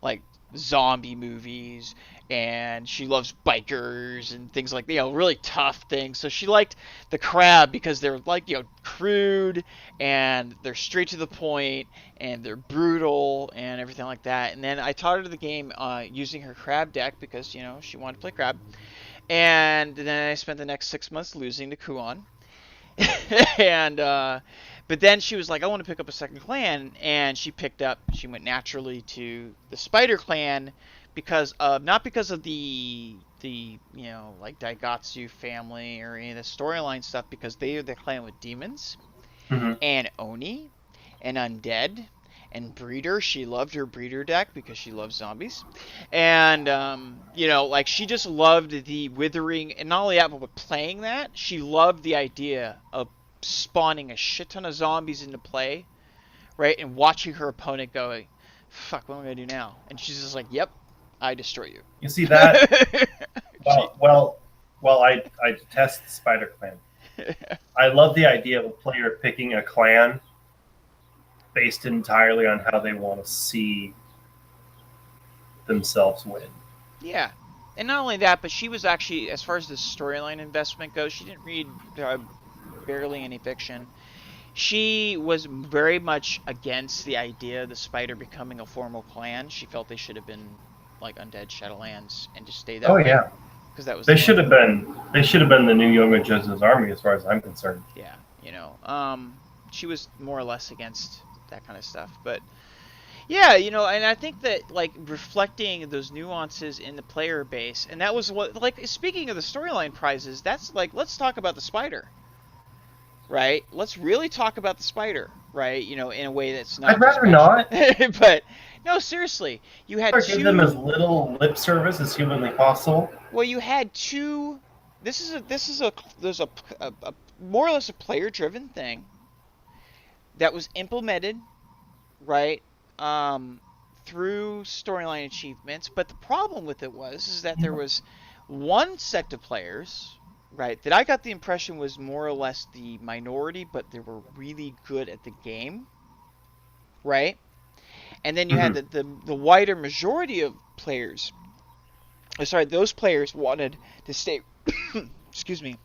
like zombie movies, and she loves bikers and things like really tough things. So she liked the crab because they're like crude and they're straight to the point and they're brutal and everything like that. And then I taught her the game using her crab deck because she wanted to play crab. And then I spent the next 6 months losing to Kuon. And but then she was like, I want to pick up a second clan, and she went naturally to the Spider Clan because of not because of the like Daigatsu family or any of the storyline stuff, because they are the clan with demons Mm-hmm. and Oni and undead and breeder. She loved her breeder deck because she loves zombies, and like she just loved the withering, and not only that, but playing that, she loved the idea of spawning a shit ton of zombies into play, right, and watching her opponent go, fuck, what am I gonna do now? And she's just like, yep, I destroy you. You see that? well, I detest the Spider Clan. I love the idea of a player picking a clan based entirely on how they want to see themselves win. Yeah. And not only that, but she was actually, as far as the storyline investment goes, she didn't read barely any fiction. She was very much against the idea of the Spider becoming a formal clan. She felt they should have been like Undead Shadowlands and just stay that way. Oh yeah. Because that was they should have been the new Yoga Jose's army as far as I'm concerned. Yeah, she was more or less against that kind of stuff, but yeah, and I think that like reflecting those nuances in the player base, and that was what, like, speaking of the storyline prizes, that's like, let's talk about the Spider, right? Let's really talk about the Spider, right? In a way that's not. I'd rather not. But no, seriously, you had give them as little lip service as humanly possible. Well, you had two. There's a more or less a player-driven thing that was implemented, right, through storyline achievements. But the problem with it is that there was one sect of players, right, that I got the impression was more or less the minority, but they were really good at the game, right? And then you had the wider majority of players. Sorry, those players wanted to stay. Excuse me.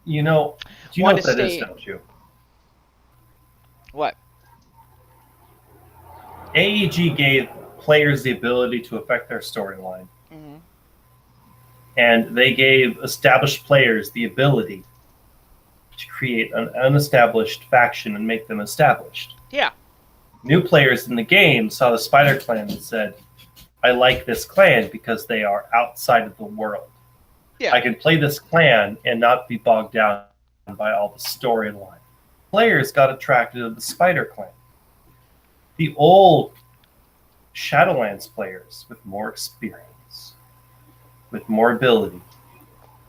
Do you know what that is, don't you? What? AEG gave players the ability to affect their storyline. Mm-hmm. And they gave established players the ability to create an unestablished faction and make them established. Yeah. New players in the game saw the Spider Clan and said, I like this clan because they are outside of the world. Yeah. I can play this clan and not be bogged down by all the storyline. Players got attracted to the Spider Clan. The old Shadowlands players with more experience, with more ability,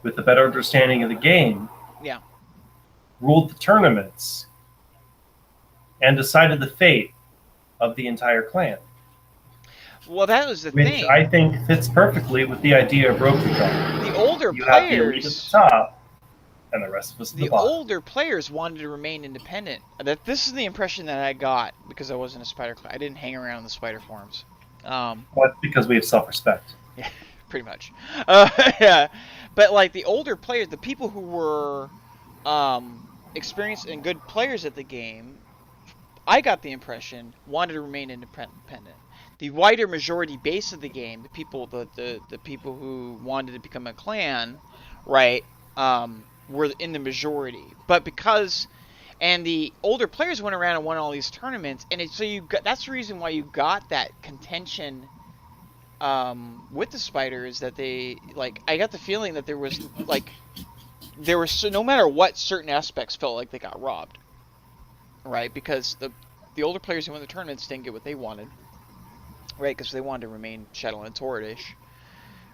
with a better understanding of the game, Yeah. ruled the tournaments and decided the fate of the entire clan. Well, that was the Which thing. I think fits perfectly with the idea of Rokugan. The older You have the elite at the players, top, and the rest of us at the the bottom. older players wanted to remain independent. This is the impression that I got because I wasn't a Spider Clan. I didn't hang around the Spider forums. Well, that's because we have self-respect. Yeah, pretty much. Yeah, but like the older players, the people who were experienced and good players at the game, I got the impression wanted to remain independent. The wider majority base of the game, the people, the people who wanted to become a clan, right, were in the majority. But because, and the older players went around and won all these tournaments, and so you got, that's the reason why you got that contention with the Spiders, that they, like, I got the feeling that there was, like, there was, no matter what, certain aspects felt like they got robbed, right, because the older players who won the tournaments didn't get what they wanted, right, because they wanted to remain Shadowland Torrid-ish,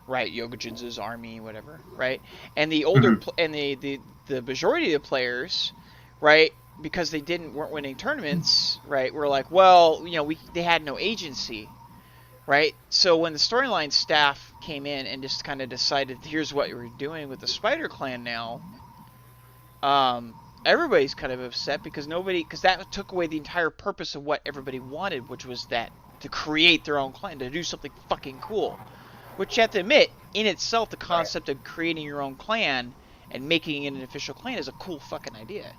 right, Yoga Jinzu's army, whatever, right, and the older, and the majority of the players, right, because they weren't winning tournaments, right, were like, well, you know, they had no agency, right, so when the storyline staff came in and just kind of decided, here's what we're doing with the Spider Clan now, everybody's kind of upset because that took away the entire purpose of what everybody wanted, which was that to create their own clan, to do something fucking cool. Which you have to admit, in itself, the concept of creating your own clan and making it an official clan is a cool fucking idea.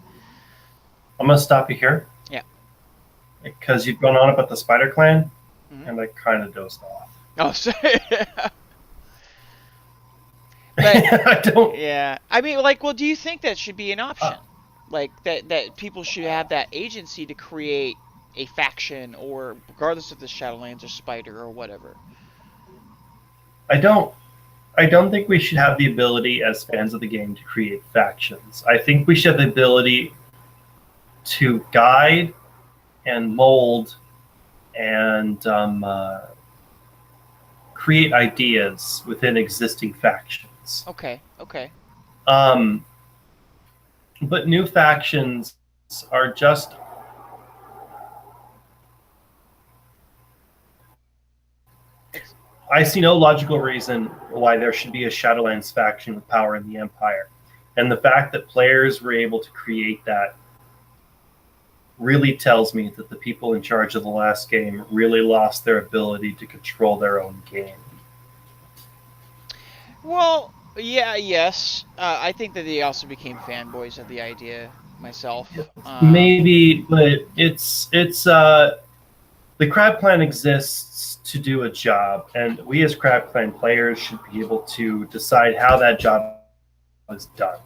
I'm gonna stop you here. Yeah. Because you've gone on about the Spider Clan, and I kind of dozed off. Oh, sorry. But, I don't. Yeah. I mean, like, well, do you think that should be an option? Like, that people should have that agency to create a faction, or regardless if the Shadowlands or Spider or whatever? I don't think we should have the ability as fans of the game to create factions. I think we should have the ability to guide and mold and create ideas within existing factions. Okay. But new factions are just I see no logical reason why there should be a Shadowlands faction with power in the Empire. And the fact that players were able to create that really tells me that the people in charge of the last game really lost their ability to control their own game. Well, yeah, yes. I think that they also became fanboys of the idea myself. Maybe, but it's the Crab Clan exists to do a job, and we as Crab Clan players should be able to decide how that job is done.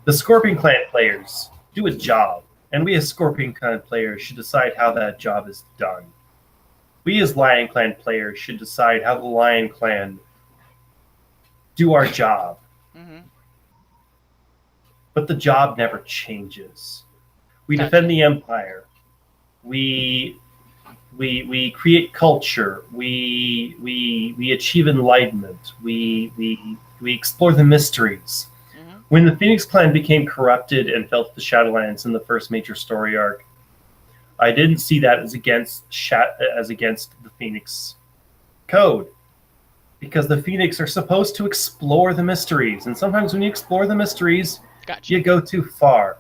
The Scorpion Clan players do a job, and we as Scorpion Clan players should decide how that job is done. We as Lion Clan players should decide how the Lion Clan do our job. But the job never changes. We defend the Empire. We create culture. We achieve enlightenment. We explore the mysteries. When the Phoenix Clan became corrupted and fell to the Shadowlands in the first major story arc, I didn't see that as against the Phoenix Code, because the Phoenix are supposed to explore the mysteries, and sometimes when you explore the mysteries, you go too far.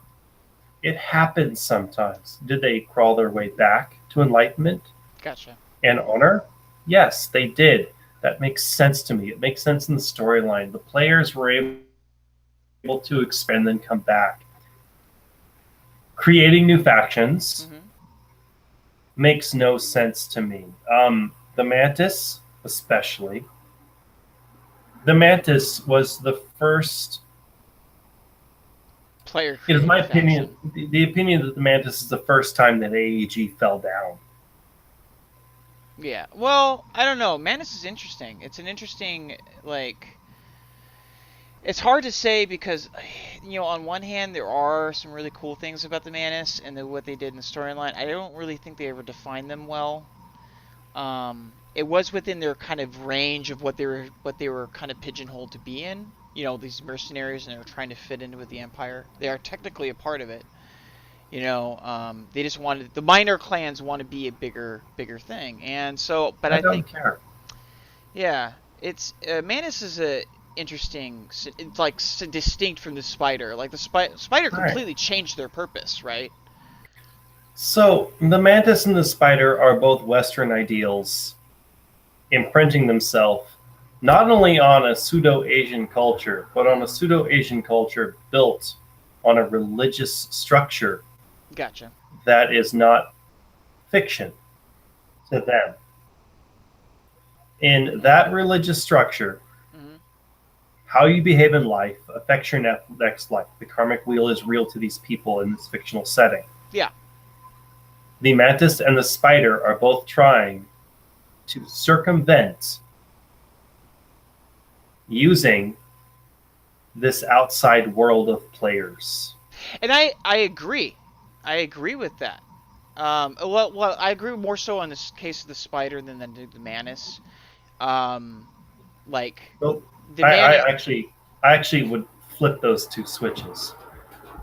It happens sometimes. Did they crawl their way back to enlightenment? And honor? Yes, they did. That makes sense to me. It makes sense in the storyline. The players were able to expand and then come back. Creating new factions makes no sense to me. The Mantis, especially. The Mantis was the first player. It is my opinion. The opinion that the Mantis is the first time that AEG fell down. Yeah. Well, I don't know. Mantis is interesting. It's an interesting, like, It's hard to say because, on one hand, there are some really cool things about the Manus and what they did in the storyline. I don't really think they ever defined them well. It was within their kind of range of what they were kind of pigeonholed to be in. These mercenaries, and they were trying to fit into with the Empire. They are technically a part of it. They just wanted the minor clans want to be a bigger thing, and so. But I I don't think, care. yeah, it's Manus is a interesting. It's like distinct from the spider. Like the spider All right. completely changed their purpose, right? So the mantis and the spider are both Western ideals, imprinting themselves not only on a pseudo-Asian culture, but on a pseudo-Asian culture built on a religious structure Gotcha. that is not fiction to them. In that religious structure, Hmm. how you behave in life affects your next life. The karmic wheel is real to these people in this fictional setting. Yeah. The mantis and the spider are both trying to circumvent using this outside world of players. And I agree. I agree with that. Well, I agree more so on this case of the spider than the Manus. Um, like Well, the I, Manus. I actually would flip those two switches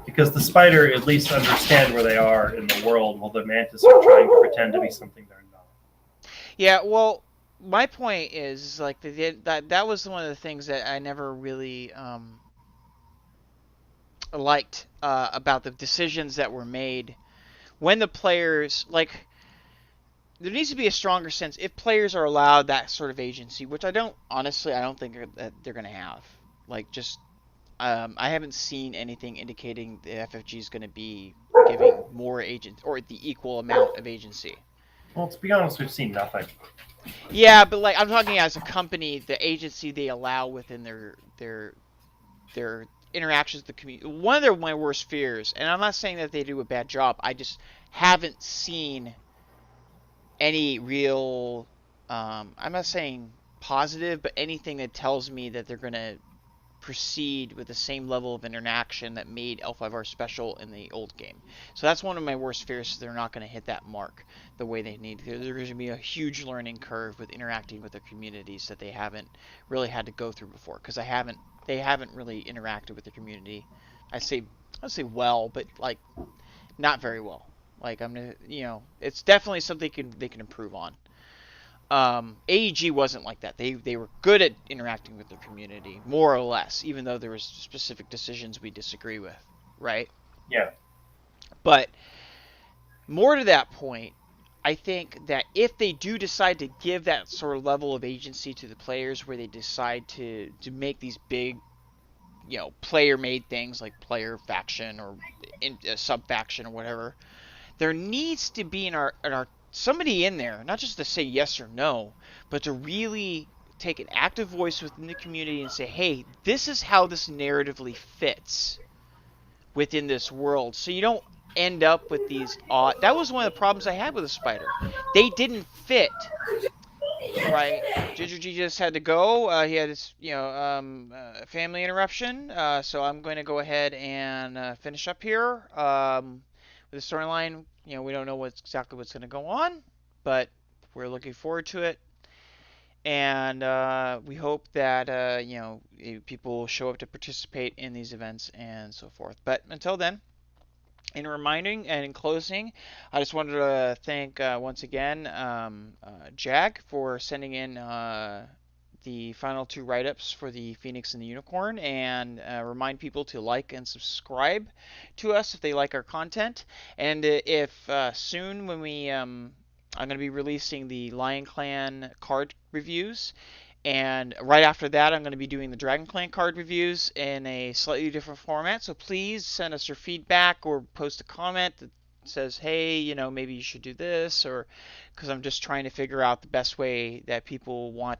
because the spider at least understand where they are in the world, while the mantis are trying to pretend to be something they're not. Yeah. Well, my point is like that was one of the things that I never really liked about the decisions that were made when the players like. There needs to be a stronger sense if players are allowed that sort of agency, which I don't think that they're going to have. Like, just I haven't seen anything indicating the FFG is going to be giving more agents or the equal amount of agency. Well, to be honest, we've seen nothing. Yeah, but like I'm talking as a company, the agency they allow within their interactions with the community. One of my worst fears, and I'm not saying that they do a bad job. I just haven't seen any real. I'm not saying positive, but anything that tells me that they're going to proceed with the same level of interaction that made L5R special in the old game. So that's one of my worst fears. They're not going to hit that mark the way they need to. There's going to be a huge learning curve with interacting with their communities that they haven't really had to go through before. Because they haven't really interacted with the community. I say well, but like not very well. Like I'm gonna, it's definitely something they can improve on. AEG wasn't like that. They were good at interacting with their community, more or less, even though there was specific decisions we disagree with, right? Yeah. But more to that point, I think that if they do decide to give that sort of level of agency to the players, where they decide to make these big, player-made things like player faction or sub faction or whatever, there needs to be in our somebody in there, not just to say yes or no, but to really take an active voice within the community and say, hey, this is how this narratively fits within this world. So you don't end up with these odd. That was one of the problems I had with the spider. They didn't fit, right? Ginger G just had to go. He had his, family interruption. So I'm going to go ahead and finish up here with the storyline. We don't know exactly what's going to go on, but we're looking forward to it. And we hope that people show up to participate in these events and so forth. But until then, in reminding and in closing, I just wanted to thank once again Jag for sending in the final two write-ups for the Phoenix and the Unicorn, and remind people to like and subscribe to us if they like our content. And if soon when I'm going to be releasing the Lion Clan card reviews, and right after that, I'm going to be doing the Dragon Clan card reviews in a slightly different format. So please send us your feedback or post a comment that says, hey, maybe you should do this, or because I'm just trying to figure out the best way that people want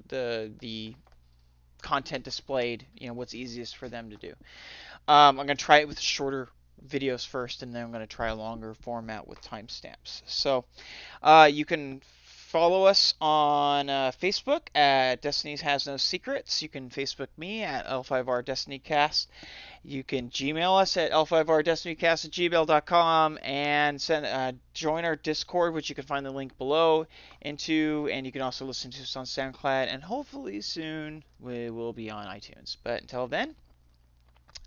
the content displayed. What's easiest for them to do. I'm going to try it with shorter videos first, and then I'm going to try a longer format with timestamps. So you can follow us on Facebook at Destiny Has No Secrets. You can Facebook me at L5RDestiny Cast. You can Gmail us at L5RDestinyCast@gmail.com and join our Discord, which you can find the link below into, and you can also listen to us on SoundCloud, and hopefully soon we will be on iTunes. But until then,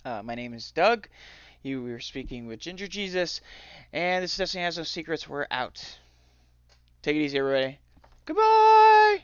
my name is Doug. You were speaking with Ginger Jesus, and this Destiny Has No Secrets. We're out. Take it easy, everybody. Goodbye!